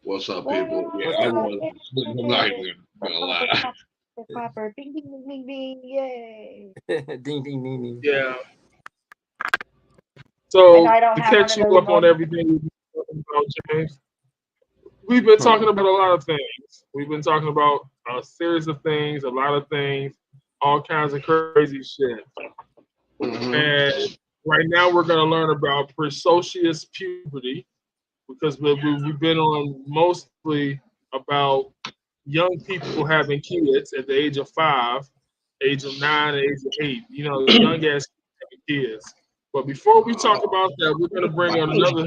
What's up, people? Well, Yeah, what's I up? was. I'm not even gonna lie. the clapper, ding ding ding ding ding, yay! Ding ding ding ding. Yeah. I know So I don't to have one catch of you those up on moments. everything we've been talking about, James, we've been Huh. talking about a lot of things. We've been talking about a series of things, a lot of things, all kinds of crazy shit. Mm-hmm. And right now we're going to learn about precocious puberty because we've been on mostly about young people having kids at the age of 5, age of 9, and age of 8. You know, young ass kids. But before we talk about that, we're going to bring on another.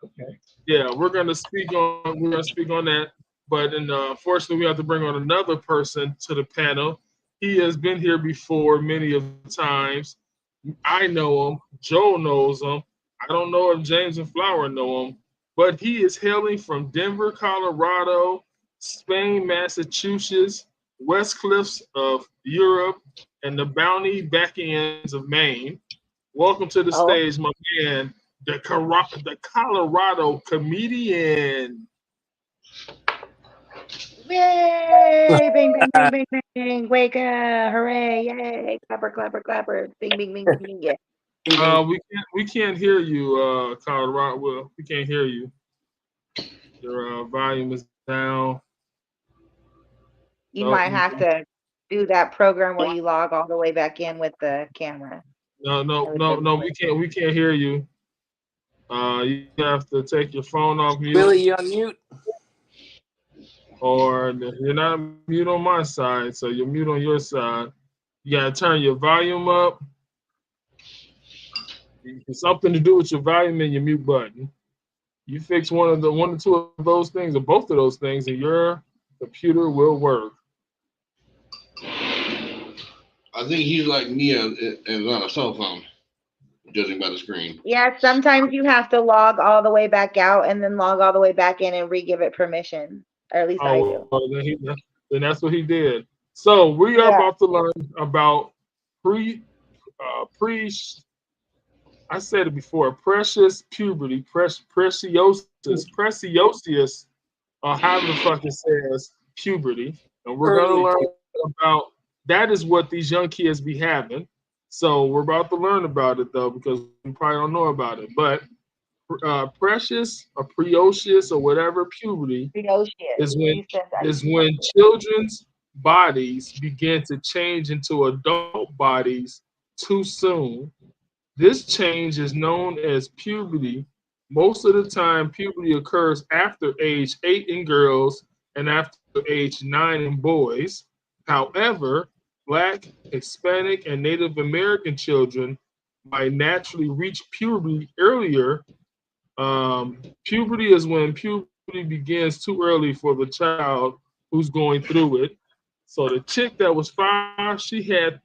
Okay. Yeah, we're gonna speak on that. But unfortunately, we have to bring on another person to the panel. He has been here before many of the times. I know him. Joe knows him. I don't know if James and Flower know him, but he is hailing from Denver, Colorado, Spain, Massachusetts, West Cliffs of Europe, and the Bounty Backends of Maine. Welcome to the Oh, stage, my man, the Colorado comedian. yay! Bing, bing, bing, bing, bing. Wake up. Hooray. Yay. Clapper, clapper, clapper. Bing, bing, bing, bing, bing. Yeah. We can't hear you, Colorado. Well, we can't hear you. Your volume is down. You No, might have to do that program where you log all the way back in with the camera. no. We can't hear you. You have to take your phone off mute, Willie, you on mute? or you're not mute on my side, so you're mute on your side. You gotta turn your volume up. It's something to do with your volume and your mute button. You fix one or two of those things, or both of those things, and your computer will work. I think he's like me and on a cell phone, judging by the screen. Yeah, sometimes you have to log all the way back out and then log all the way back in and re-give it permission. Or at least I do. Well, then that's what he did. So we are Yeah. about to learn about pre. I said it before. Precious puberty, preciosis, or however the fuck it says, puberty, and we're gonna Early learn about that. Is what these young kids be having. So we're about to learn about it though, because we probably don't know about it. But precious or precocious or whatever puberty Precocious. is You said that. when children's bodies begin to change into adult bodies too soon. This change is known as puberty. Most of the time, puberty occurs after age 8 in girls and after age 9 in boys. However, Black, Hispanic, and Native American children might naturally reach puberty earlier. Puberty is when puberty begins too early for the child who's going through it. So the chick that was 5, she had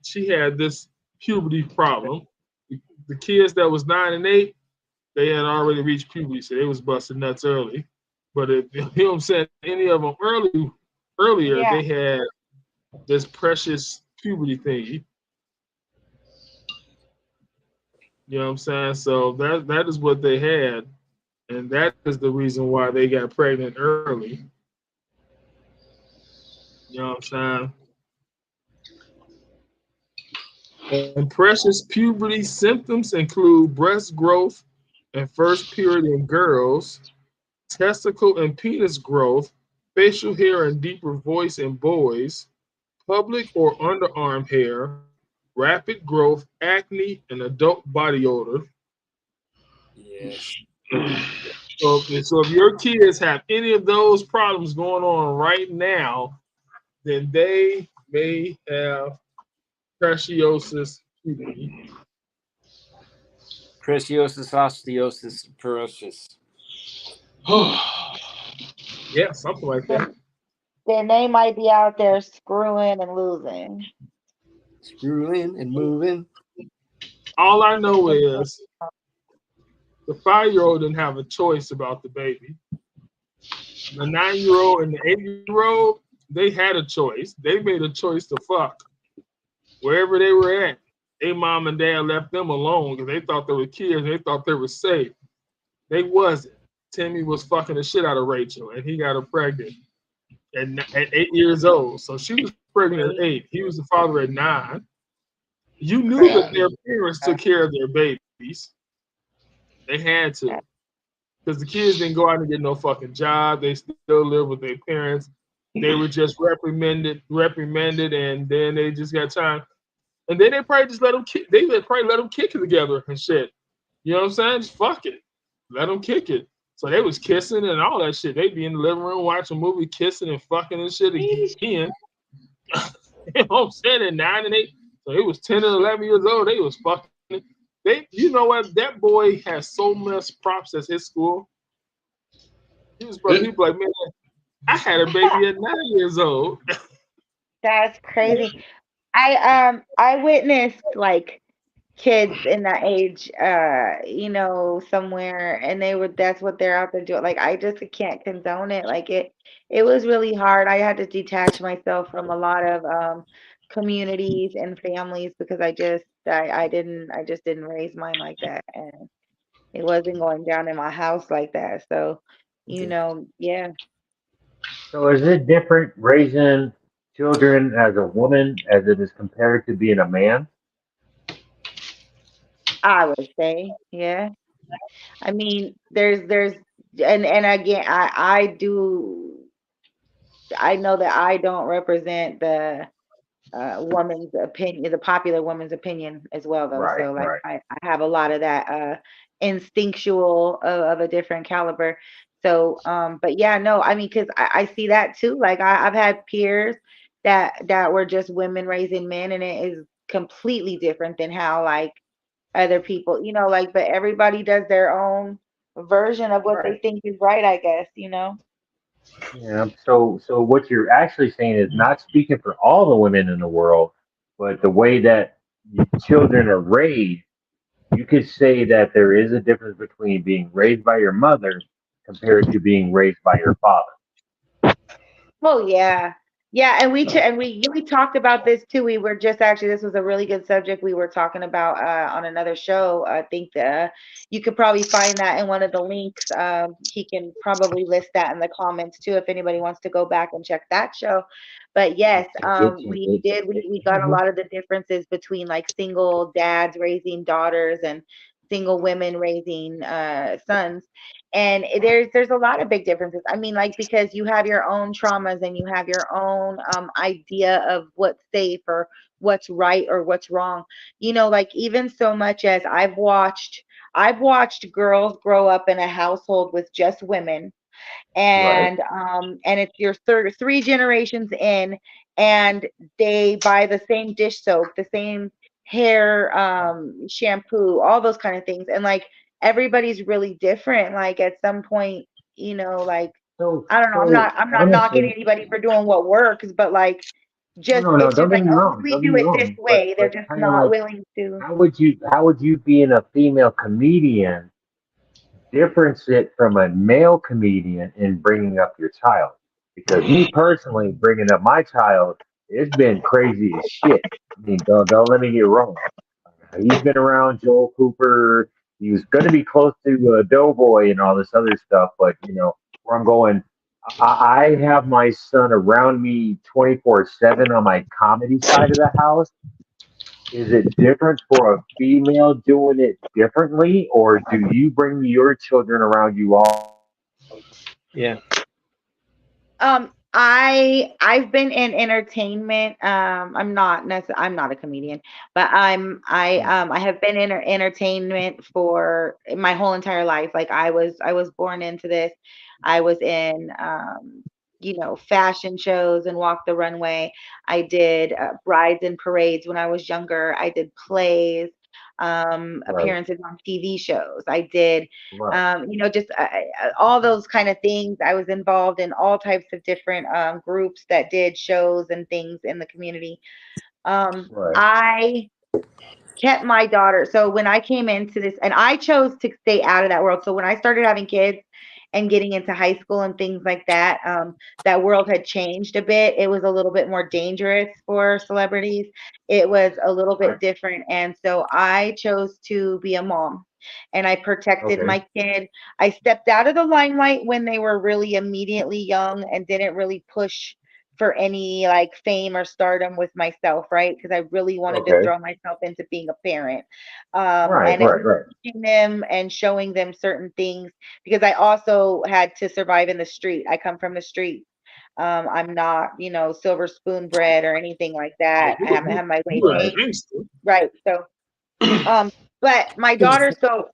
this puberty problem. The kids that was 9 and 8, they had already reached puberty, so they was busting nuts early. But if you know what I'm saying, any of them earlier, Yeah. they had this precious puberty thingy. You know what I'm saying? So that is what they had, and that is the reason why they got pregnant early. You know what I'm saying? And precious puberty symptoms include breast growth and first period in girls, testicle and penis growth, facial hair and deeper voice in boys, public or underarm hair, rapid growth, acne, and adult body odor. Yes. So if your kids have any of those problems going on right now, then they may have preciosis puberty. Preciosis, osteosis, ferocious. Yeah, something like that. Then they might be out there screwing and losing. Screwing and moving. All I know is the 5-year-old didn't have a choice about the baby. The 9-year-old and the 8-year-old, they had a choice. They made a choice to fuck wherever they were at. Their mom and dad left them alone because they thought they were kids. They thought they were safe. They wasn't. Timmy was fucking the shit out of Rachel, and he got her pregnant at 8 years old. So she was pregnant at 8. He was the father at 9. You knew that their parents took care of their babies. They had to. Because the kids didn't go out and get no fucking job. They still live with their parents. They were just reprimanded, and then they just got time. And then they probably just let them kick. They probably let them kick it together and shit. You know what I'm saying? Just fuck it. Let them kick it. So they was kissing and all that shit. They'd be in the living room watching a movie, kissing and fucking and shit again. You know what I'm saying? At 9 and 8. So it was 10 and 11 years old. They was fucking. You know what? That boy has so much props at his school. People like, man, I had a baby at 9 years old. That's crazy. I witnessed like kids in that age, somewhere, and that's what they're out there doing. Like, I just can't condone it. Like, it was really hard. I had to detach myself from a lot of communities and families because I just didn't raise mine like that, and it wasn't going down in my house like that. So, Okay. yeah. So is it different raising children as a woman as it is compared to being a man? I would say, yeah. I mean, and again, I know that I don't represent the woman's opinion, the popular woman's opinion as well, though. Right, So, like, right. I have a lot of that instinctual of a different caliber. So, but yeah, no, I mean, because I see that too. Like, I've had peers that were just women raising men, and it is completely different than how, like, other people, like, but everybody does their own version of what they Right. think is right, I guess. Yeah. So what you're actually saying is not speaking for all the women in the world, but the way that children are raised, you could say that there is a difference between being raised by your mother compared to being raised by your father. Oh yeah. Yeah, and we talked about this too. We were just actually, this was a really good subject we were talking about on another show. I think you could probably find that in one of the links. He can probably list that in the comments too if anybody wants to go back and check that show. But yes, we got a Mhm. lot of the differences between, like, single dads raising daughters and single women raising sons, and there's a lot of big differences. I mean, like, because you have your own traumas and you have your own idea of what's safe or what's right or what's wrong. Like, even so much as I've watched girls grow up in a household with just women, Right. and it's your three generations in, and they buy the same dish soap, the same hair shampoo, all those kind of things, and, like, everybody's really different, like, at some point, like, So I don't know, so I'm not knocking honestly, anybody for doing what works, but, like, no, just no, no. it's Don't just get like, me oh, wrong. we Don't get do me it this wrong. But way. They're but just kind of not like willing to. how would you being a female comedian difference it from a male comedian in bringing up your child? Because me personally, bringing up my child, it's been crazy as shit. I mean, don't let me get wrong. He's been around Joel Cooper. He was going to be close to Doughboy and all this other stuff, but where I'm going, I have my son around me 24/7 on my comedy side of the house. Is it different for a female doing it differently, or do you bring your children around you all? Yeah. I've been in entertainment. I'm not a comedian, but I have been in entertainment for my whole entire life. Like, I was born into this. I was in fashion shows and walk the runway. I did brides and parades when I was younger. I did plays, Right, appearances on TV shows. I did right, just all those kind of things. I was involved in all types of different groups that did shows and things in the community. right. I kept my daughter. So when I came into this, and I chose to stay out of that world. So when I started having kids and getting into high school and things like that, that world had changed a bit. It was a little bit more dangerous for celebrities. It was a little bit Right. different. And so I chose to be a mom, and I protected Okay. my kid. I stepped out of the limelight when they were really immediately young and didn't really push for any, like, fame or stardom with myself, right? Because I really wanted to Okay. throw myself into being a parent. Right. And it Right. was Right. teaching them and showing them certain things because I also had to survive in the street. I come from the street. I'm not, silver spoon bread or anything like Oh, that. I haven't had my way you a made. gangster. Right. So um, but my daughter, so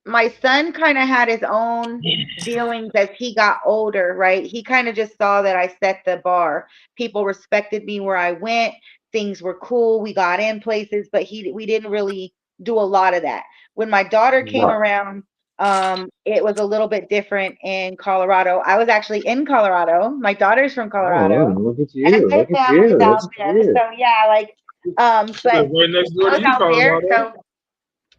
my son kind of had his own dealings as he got older, right? He kind of just saw that I set the bar. People respected me where I went. Things were cool. We got in places, but we didn't really do a lot of that. When my daughter came Right. around, it was a little bit different in Colorado. I was actually in Colorado. My daughter's from Oh, Colorado, look at and you! my Look at family's you! Look out at there. So you! yeah, like, I live but right next door I to was you, out there. Colorado. So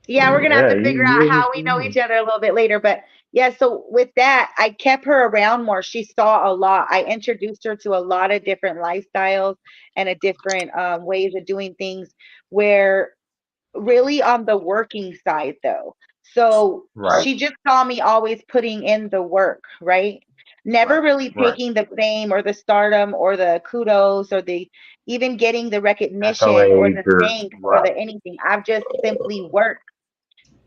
Yeah, we're gonna have Yeah, to figure out how we know each other a little bit later. But yeah, so with that, I kept her around more. She saw a lot. I introduced her to a lot of different lifestyles and a different ways of doing things where really on the working side though. So right, she just saw me always putting in the work, right? Never right, really right. taking the fame or the stardom or the kudos or the even getting the recognition or Accolades the or thanks or right. the anything. I've just simply worked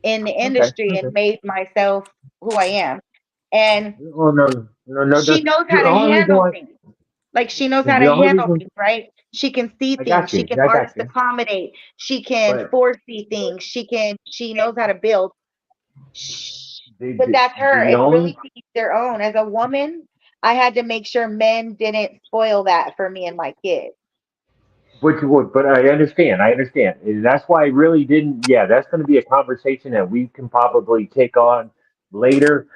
in the Okay, industry and okay. made myself who I am. And Oh no, no, no. she knows how The to only reason handle why, things. Like she knows how the to only handle reason things, right? She can see I things. got She you, can I got artist you. accommodate. She can But foresee things. She knows how to build. the But the, that's her. the It's only really to each their own. As a woman, I had to make sure men didn't spoil that for me and my kids. which would, but I understand. I understand. And that's why I really didn't. Yeah, that's going to be a conversation that we can probably take on later.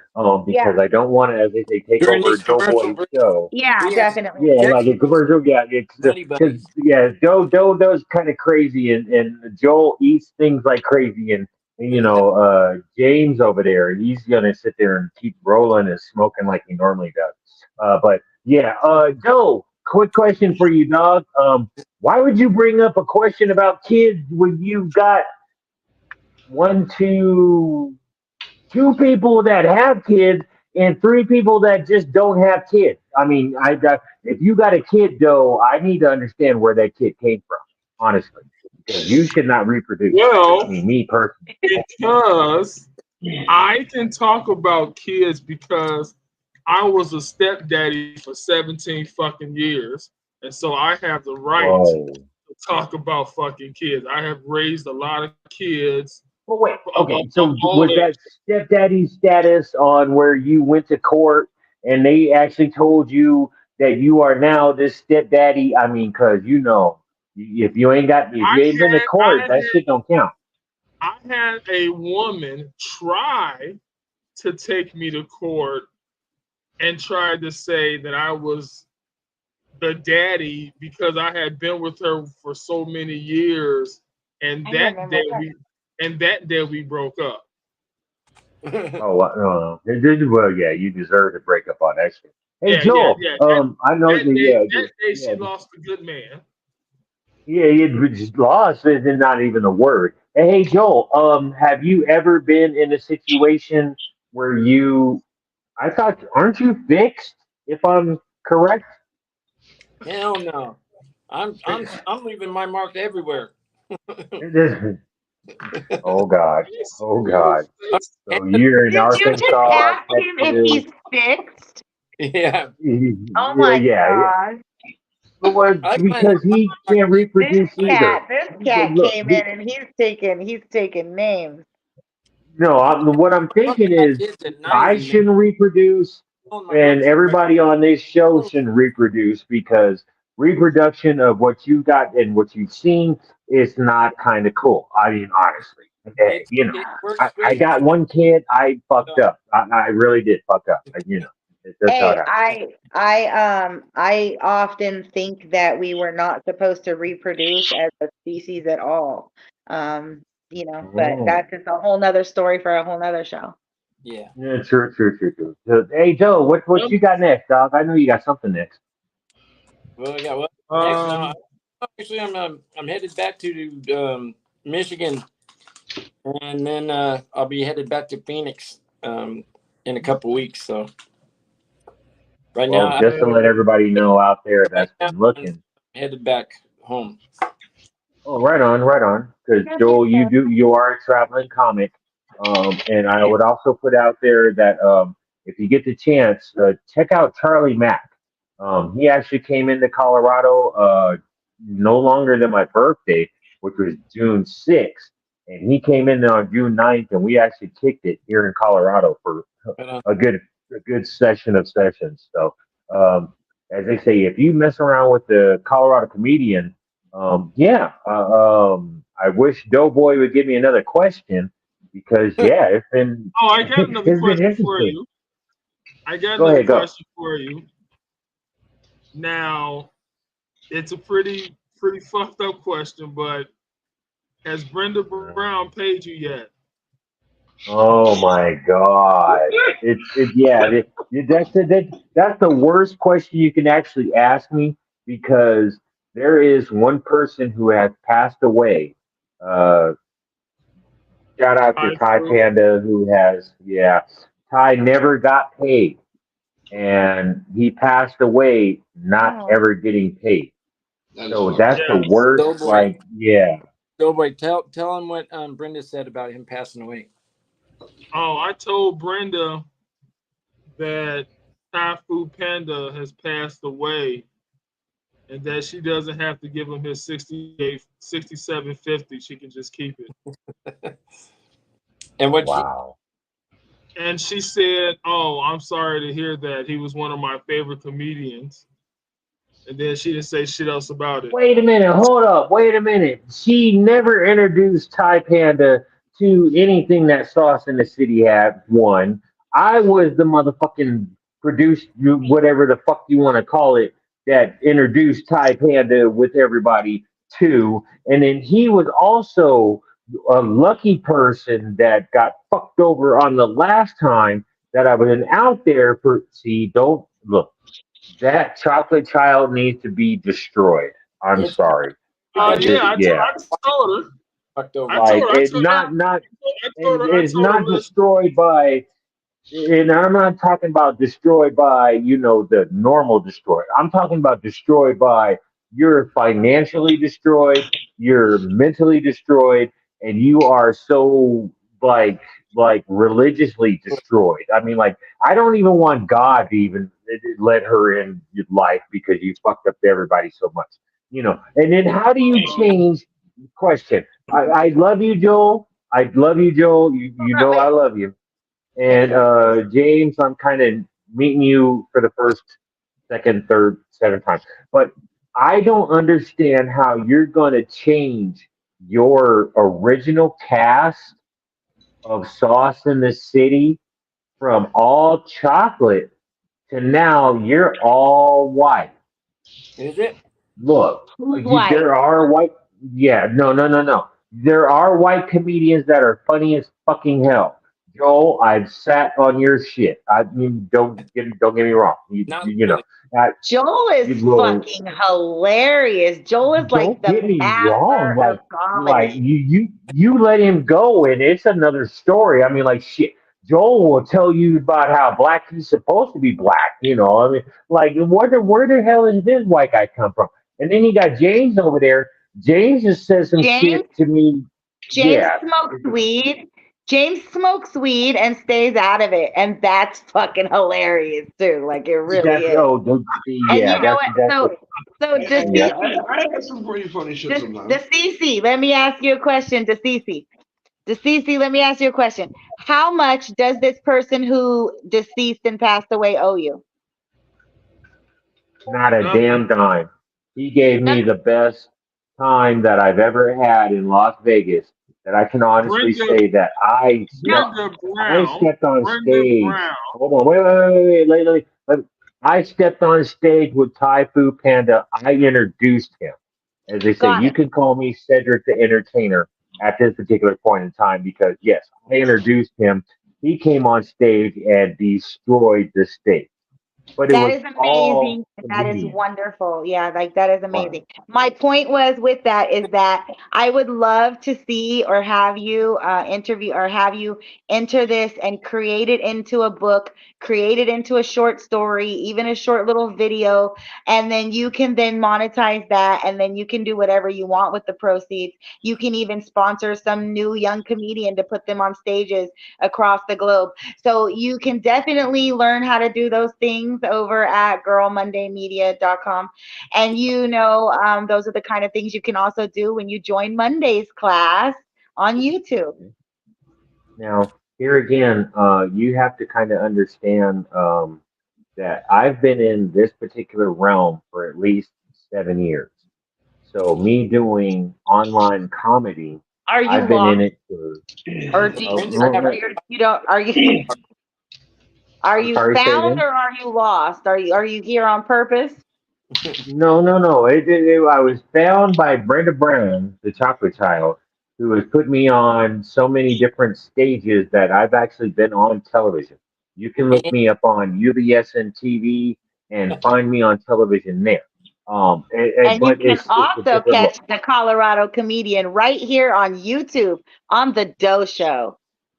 Yeah. Because I don't want to, as they say, take During over this commercial Doughboy's break, show. Yeah, we have definitely. Yeah, like a Texas commercial. Yeah, it's Buddy because Buddies. yeah, Doe's kind of crazy, and Joel eats things like crazy, and James over there, he's gonna sit there and keep rolling and smoking like he normally does. But yeah, Joe, quick question for you, dog. Why would you bring up a question about kids when you've got one, two people that have kids and three people that just don't have kids? I mean, if you got a kid, though, I need to understand where that kid came from, honestly, because you should not reproduce. I Well, mean, me personally. because I can talk about kids because I was a stepdaddy for 17 fucking years. And so I have the right to Whoa. talk about fucking kids. I have raised a lot of kids Well, wait. of Okay, so all was that ages. stepdaddy status on where you went to court and they actually told you that you are now this stepdaddy? I mean, because if I you ain't been to had court, I that had shit don't count. I had a woman try to take me to court and tried to say that I was the daddy because I had been with her for so many years, and I that remember day that. we broke up. Oh, no. Well, yeah, you deserve to break up on that shit. Hey, Yeah, yeah, Joel. yeah. I know That that. day Yeah, that day yeah, she lost a good man. yeah. You just lost is not even a word. Hey, Joel. Have you ever been in a situation where you? I thought, aren't you fixed? If I'm correct. Hell no. I'm leaving my mark everywhere. Oh God. Oh You God. fixed. So you're in Did you just Arkansas, ask him if Texas. he's fixed? Yeah. Oh Yeah, my yeah. gosh. But what? I plan Because he can't reproduce either. This cat Look, came in and he's taking names. no, what I'm to thinking have is kids at I 90, man. shouldn't reproduce, On my and marks. everybody on this show shouldn't reproduce because reproduction of what you got and what you've seen is not kind of cool. I mean, honestly, hey, It works I great. got one kid. I fucked Uh, up. I really did fuck up. That's how it Hey, happened. I often think that we were not supposed to reproduce as a species at all. But Oh. that's just a whole nother story for a whole nother show. yeah. Yeah, true, true, true, true. So, hey, Joe, what Yep. you got next, dog? I know you got something next. Well, yeah. Well, next now, Um, actually, I'm headed back to Michigan, and then I'll be headed back to Phoenix in a couple weeks. So right Well, now, just to let everybody know out there right that's now, been I'm looking. headed back home. Oh, right on, right on. Because That's Joel, awesome. you are a traveling comic, and I would also put out there that if you get the chance, check out Charlie Mack. He actually came into Colorado no longer than my birthday, which was June 6th, and he came in on June 9th, and we actually kicked it here in Colorado for But, a good a good session of sessions. So, as they say, if you mess around with the Colorado comedian. Yeah. I wish Doughboy would give me another question because yeah, oh, I got another it's been question for interesting. you. I got Go another ahead, go. question for you. Now, it's a pretty fucked up question, but Has Brenda Brown paid you yet? Oh my God! That's the worst question you can actually ask me because there is one person who has passed away. Uh, Shout out to I Ty through. Panda who has, yeah, Ty never got paid and he passed away not Oh. ever getting paid. That is So fucked that's up. the Yes. worst. Doughboy, Like, yeah, Doughboy, tell him what Brenda said about him passing away. Oh, I told Brenda that Thai Food Panda has passed away and that she doesn't have to give him his 68, 67.50. She can just keep it. And what she wow. And she said, "Oh, I'm sorry to hear that. He was one of my favorite comedians." And then she didn't say shit else about it. Wait a minute, hold up, wait a minute. She never introduced Thai Panda to anything that Sauce in the City had. One, I was the motherfucking produced, whatever the fuck you want to call it, that introduced Thai Panda with everybody. Two, and then he was also a lucky person that got fucked over on the last time that I was out there for. See, don't look. That chocolate child needs to be destroyed. I'm it's sorry because Yeah, it, yeah, I told her. fucked I over? told like her. I it told her. not I it's told her. not destroyed by, and I'm not talking about destroyed by, the normal destroyed. I'm talking about destroyed by you're financially destroyed, you're mentally destroyed, and you are so like religiously destroyed. I mean, like I don't even want God to even let her in your life because you fucked up everybody so much. And then how do you change? Question. I love you, Joel. I love you, Joel. You know I Wait. love you. And Thank you. James, I'm kind of meeting you for the first, second, third, seventh time. But I don't understand how you're going to change your original cast of Sauce in the City from all chocolate to now you're all white. Is it? Look, Who's white? there are white. Yeah, no, no, no, no. There are white comedians that are funny as fucking hell. Joel, I've sat on your shit. I mean, don't get me wrong. Not You know, really. I, Joel is you will. fucking hilarious. Joel is like Don't the get me wrong. master of Like comedy. you let him go, and it's another story. I mean, like shit. Joel will tell you about how black he's supposed to be black. I mean, like where the hell is this white guy come from? And then you got James over there. James just says some James shit to me. James Yeah, smokes weed. James smokes weed and stays out of it, and that's fucking hilarious too. Like it really that's is. And yeah. you know That's what? what. So Yeah. I have some pretty funny shit sometimes. DeCeCe, let me ask you a question, DeCeCe. DeCeCe, let me ask you a question. How much does this person who deceased and passed away owe you? Not a Nothing. damn dime. He gave None. me the best time that I've ever had in Las Vegas. That I can honestly Brenda say that No. I stepped on Brenda stage. Brown. Hold on, wait. I stepped on stage with Thai Food Panda. I introduced him. As they say, Got you it. can call me Cedric the Entertainer at this particular point in time because yes, I introduced him. He came on stage and destroyed the stage. But it That was is all amazing. That is comedian. wonderful. Yeah, like that is Right. amazing. My point was with that is that I would love to see or have you interview or have you enter this and create it into a book, create it into a short story, even a short little video, and then you can then monetize that and then you can do whatever you want with the proceeds. You can even sponsor some new young comedian to put them on stages across the globe. So you can definitely learn how to do those things over at girlmondaymedia.com. And those are the kind of things you can also do when you join Monday's class on YouTube. Now, here again, you have to kind of understand that I've been in this particular realm for at least 7 years. So, me doing online comedy, Are you I've been in lost it for. or do you, Brenda's are never. you don't are I'm you sorry, say found again. or are you lost? Are you here on purpose? No, no, no. I was found by Brenda Brown, the chocolate child, who has put me on so many different stages that I've actually been on television. You can look me up on UBSN TV and find me on television there. And you But can it's a also different look. catch the Colorado comedian right here on YouTube on the Doe Show.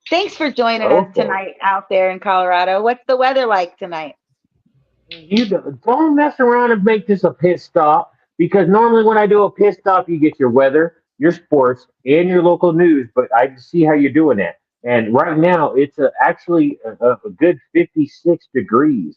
Thanks for joining us Go for it. tonight out there in Colorado. What's the weather like tonight? Don't mess around and make this a pit stop because normally when I do a pit stop, you get your weather, your sports, and your local news. But I see how you're doing that. And right now, it's actually a good 56 degrees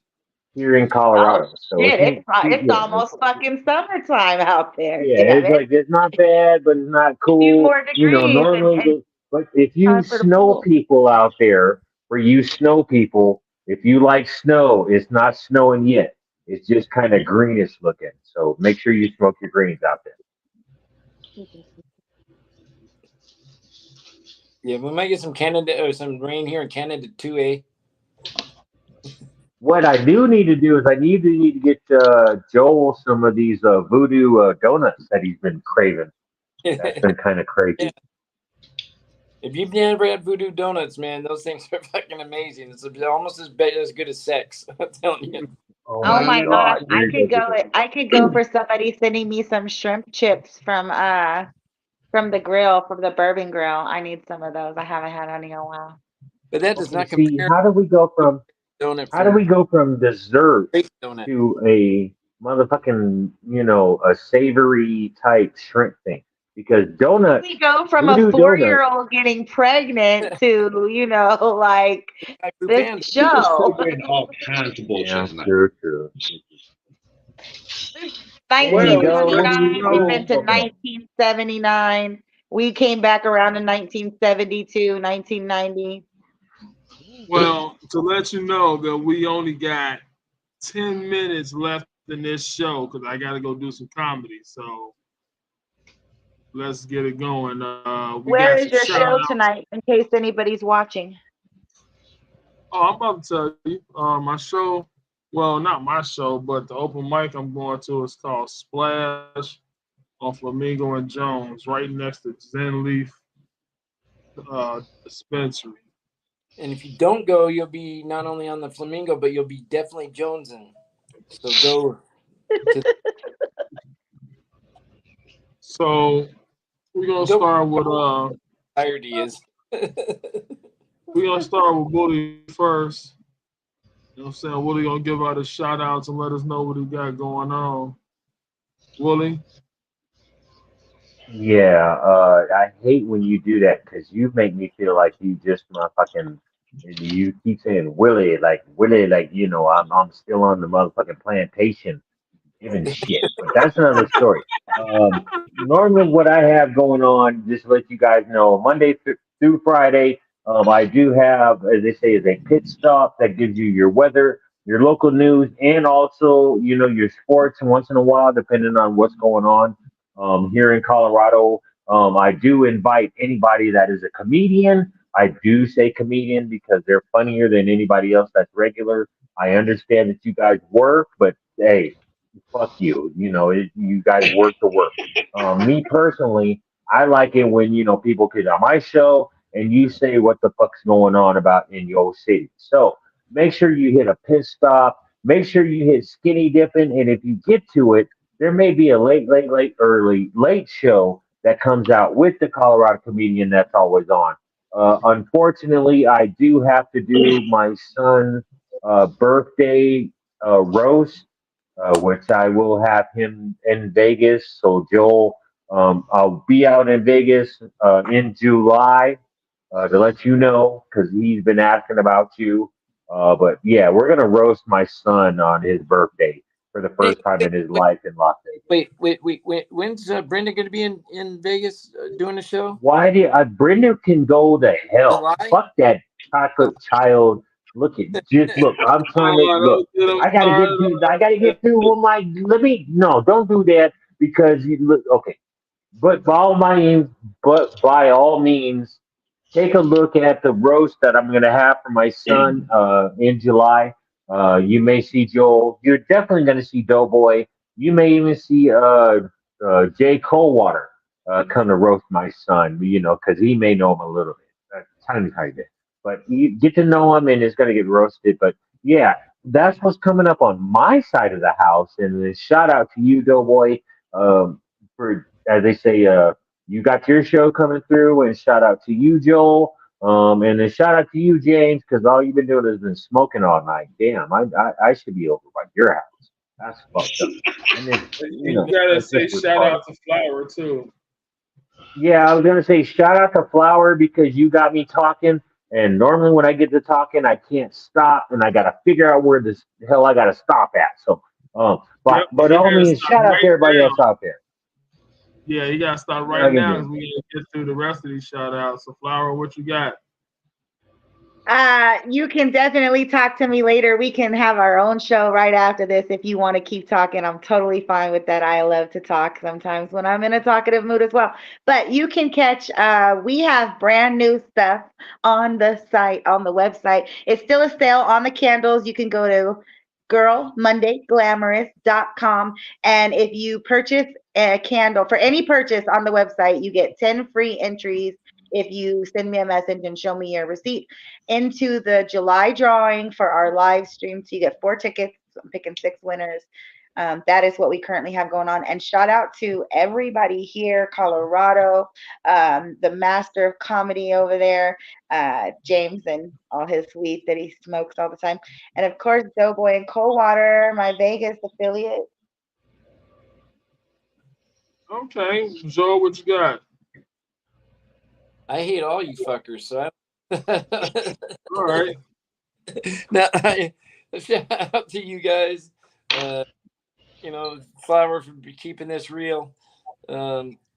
here in Oh Colorado. So shit! it's not too, It's almost fucking summertime out there. yeah, Damn it's it! like it's not bad, but it's not A few cool. more You know, degrees normally, and but if you time for the snow pool. people out there, for you snow people, if you like snow, it's not snowing yet. It's just kind of greenish looking. So make sure you smoke your greens out there. Yeah, we might get some Canada or some rain here in Canada too, eh? What I do need to do is I need to get Joel some of these voodoo donuts that he's been craving. That's been kind of Yeah. crazy. If you've never had voodoo donuts, man, those things are fucking amazing. It's almost as good as sex. I'm telling you. Oh Oh my my gosh, God, you're I could go for somebody sending me some shrimp chips from the grill, from the bourbon grill. I need some of those. I haven't had any in a while. But that does okay. not See, compare how do we go to from a donut How do from we go from dessert grape donut. to a motherfucking, a savory type shrimp thing? Because donuts, We go from a voodoo donuts, 4-year-old getting pregnant to, like Hi, Blue this Panda. We just show. celebrating all kinds of bullshit yeah, tonight. true, true. There you Well, to go. let There you 1929, you we've know, been go. to 1979. We came back around in 1972, 1990. to let you know that we only got 10 minutes left in this show because I got to go do some comedy. So let's get it going. We Where got some is your shout show outs. tonight in case anybody's watching? Oh, I'm about to tell you, my show, well, not my show, but the open mic I'm going to is called Splash on Flamingo and Jones, right next to Zen Leaf Dispensary. And if you don't go, you'll be not only on the Flamingo, but you'll be definitely jonesing. So go to So we're gonna go. start with Tired he is. Woody first. You know what I'm saying? Woody gonna give out his shout outs and let us know what he got going on. Willie? Yeah, I hate when you do that because you make me feel like you just motherfucking. You keep saying Willie, like I'm still on the motherfucking plantation giving shit. But that's another story. Normally, what I have going on, just to let you guys know, Monday through Friday, I do have, as they say, is a pit stop that gives you your weather, your local news, and also, your sports. And once in a while, depending on what's going on here in Colorado, I do invite anybody that is a comedian. I do say comedian because they're funnier than anybody else that's regular. I understand that you guys work, but hey, fuck you. You guys work to work. Me personally, I like it when people get on my show and you say what the fuck's going on about in your city. So make sure you hit a pit stop. Make sure you hit skinny dipping, and if you get to it, there may be a late show that comes out with the Colorado comedian that's always on. Unfortunately, I do have to do my son's birthday roast, which I will have him in Vegas. So, Joel, I'll be out in Vegas in July to let you know because he's been asking about you. But yeah, we're going to roast my son on his birthday for the Hey, first time wait, in his life in Las Vegas. wait. When's Brenda going to be in Vegas doing a show? Why did Brenda can go to hell? July? Fuck that chocolate child. Look at just look. I'm trying to look. Don't get him I gotta get started through. I on gotta that. get through with my. Let me no. Don't do that because you look okay. But by all means, take a look at the roast that I'm gonna have for my son in July. You may see Joel. You're definitely gonna see Doughboy. You may even see Jay Coldwater. come to roast my son, because he may know him a little bit, tiny bit. But you get to know him and it's going to get roasted. But yeah, that's what's coming up on my side of the house. And then shout out to you, Doughboy, for, as they say, you got your show coming through. And shout out to you, Joel. And then shout out to you, James, because all you've been doing has been smoking all night. Damn, I should be over by your house. That's fucked up. And then, You gotta that's say just shout retarded. out to Flower too. Yeah, I was gonna say shout out to Flower because you got me talking. And normally when I get to talking, I can't stop, and I gotta figure out where this hell I gotta stop at. So, Yep, but you all gotta means, stop shout out to right everybody now. else out there. Yeah, you gotta stop What I right can now do. because we gotta get through the rest of these shout outs. So Flower, what you got? You can definitely talk to me later. We can have our own show right after this if you want to keep talking. I'm totally fine with that. I love to talk sometimes when I'm in a talkative mood as well. But you can catch, we have brand new stuff on the site, on the website. It's still a sale on the candles. You can go to girlmondayglamorous.com. And if you purchase a candle, for any purchase on the website, you get 10 free entries if you send me a message and show me your receipt into the July drawing for our live stream. So you get 4 tickets. I'm picking 6 winners. That is what we currently have going on. And shout out to everybody here, Colorado, the master of comedy over there, James and all his weed that he smokes all the time. And of course, Doughboy and Coldwater, my Vegas affiliate. Okay, Joe, what you got? I hate all you fuckers. So All right. now, shout out to you guys. Flower for keeping this real.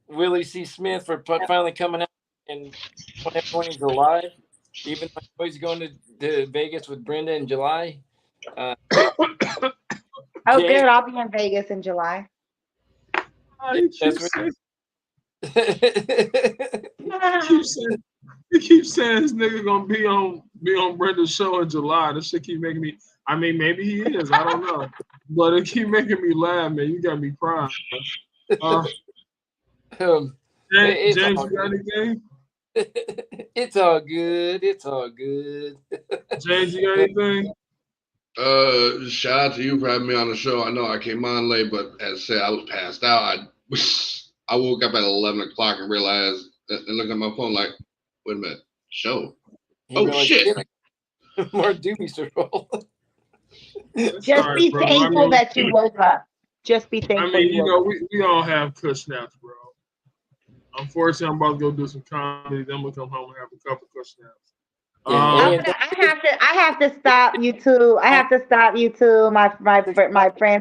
Willie C. Smith for finally coming out in 2020 July. Even though he's going to Vegas with Brenda in July. Oh, Jay, good. I'll be in Vegas in July. He that's keeps what. saying this nigga gonna be on Brenda's show in July. This shit keep making me. I mean, maybe he is. I don't know, but it keep making me laugh, man. You got me crying. It's James, all you got good. anything? It's all good. It's all good. James, you got anything? Shout out to you for having me on the show. I know I came on late, but as I said, I was passed out. I woke up at 11 o'clock and realized and looked at my phone like, wait a minute, show. Oh shit! More doobies to roll. Just be bro. thankful that you woke up. Just be thankful. I mean, we all have cush naps, bro. Unfortunately, I'm about to go do some comedy. Then we'll come home and have a couple cush naps. I have to stop you two. I have to stop you two, my friends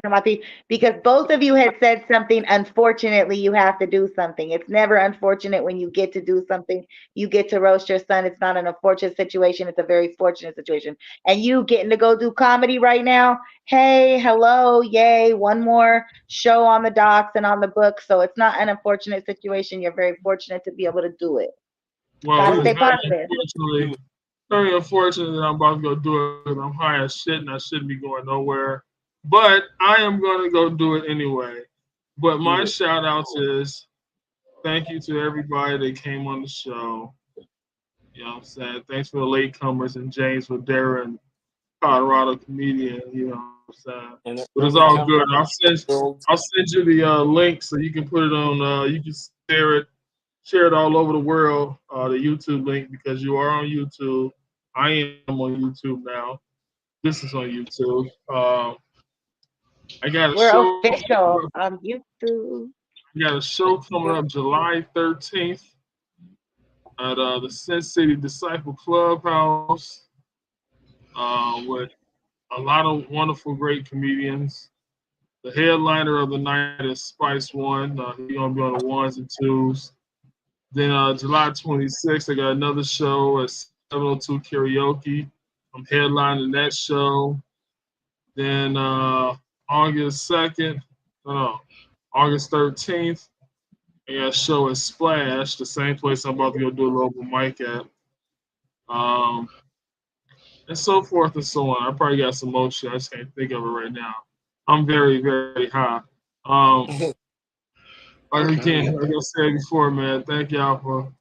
and my people, because both of you had said something. Unfortunately, you have to do something. It's never unfortunate when you get to do something. You get to roast your son. It's not an unfortunate situation. It's a very fortunate situation. And you getting to go do comedy right now. Hey, hello, yay! One more show on the docs and on the book. So it's not an unfortunate situation. You're very fortunate to be able to do it. Well, Gotta stay positive. Very unfortunate that I'm about to go do it because I'm high as shit and I shouldn't be going nowhere. But I am going to go do it anyway. But my shout outs is thank you to everybody that came on the show. You know what I'm saying? Thanks for the latecomers and James for Darren, Colorado comedian. You know what I'm saying? But it's all good. I'll send you the link so you can put it on. You can share it all over the world, the YouTube link, because you are on YouTube. I am on YouTube now. This is on YouTube. I got a show. We're official on YouTube. I got a show coming up July 13th at the Sin City Disciple Clubhouse with a lot of wonderful, great comedians. The headliner of the night is Spice One. He's gonna be on the ones and twos. Then July 26th, I got another show at 702 Karaoke. I'm headlining that show. Then August 2nd, August 13th, I got a show at Splash, the same place I'm about to go do a local mic at. And so forth and so on. I probably got some more shit. I just can't think of it right now. I'm very, very high. Again, like I said before, man, thank y'all for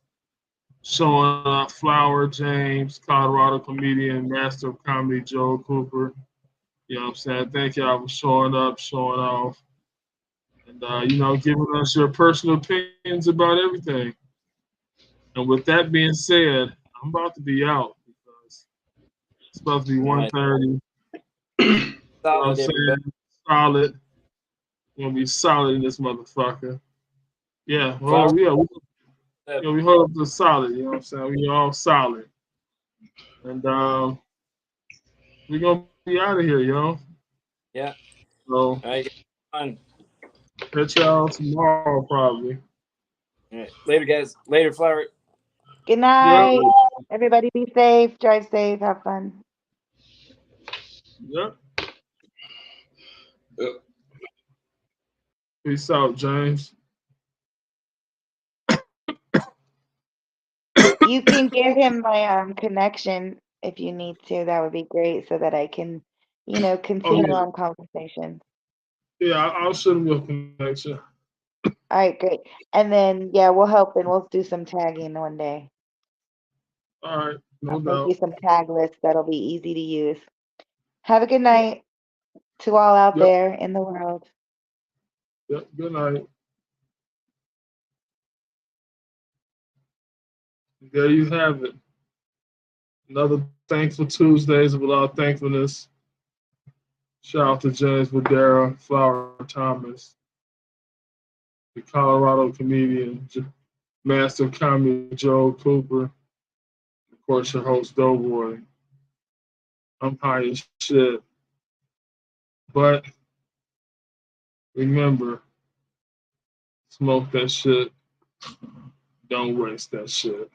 showing up. Flower James, Colorado comedian, master of comedy, Joe Cooper. You know what I'm saying? Thank y'all for showing up, showing off, and giving us your personal opinions about everything. And with that being said, I'm about to be out because it's about to be All right. 1:30. You know what I'm Solid, everybody. saying? Solid. We're gonna be solid in this motherfucker. Yeah, well, Flower. yeah, we hold up the solid. You know what I'm saying? We all solid, and we're gonna be out of here, yo. Yeah. So All right. Fun. catch y'all tomorrow, probably. All right. Later, guys. Later, Flower. Good Yep. night. Everybody be safe, drive safe, have fun. Yep. Yep. Peace out, James. You can give him my connection if you need to. That would be great so that I can, Oh continue yeah, on conversation. yeah. I'll send you a connection. All right, great. And then, yeah, we'll help and we'll do some tagging one day. All right, I'll no make you doubt. some tag lists that'll be easy to use. Have a good night to all out Yep. there in the world. Yep. Good night. There you have it. Another thankful Tuesdays with our thankfulness. Shout out to James Badera, Flower Thomas, the Colorado comedian, master of comedy Joe Cooper, of course your host Doughboy. I'm high as shit, but remember, smoke that shit. Don't waste that shit.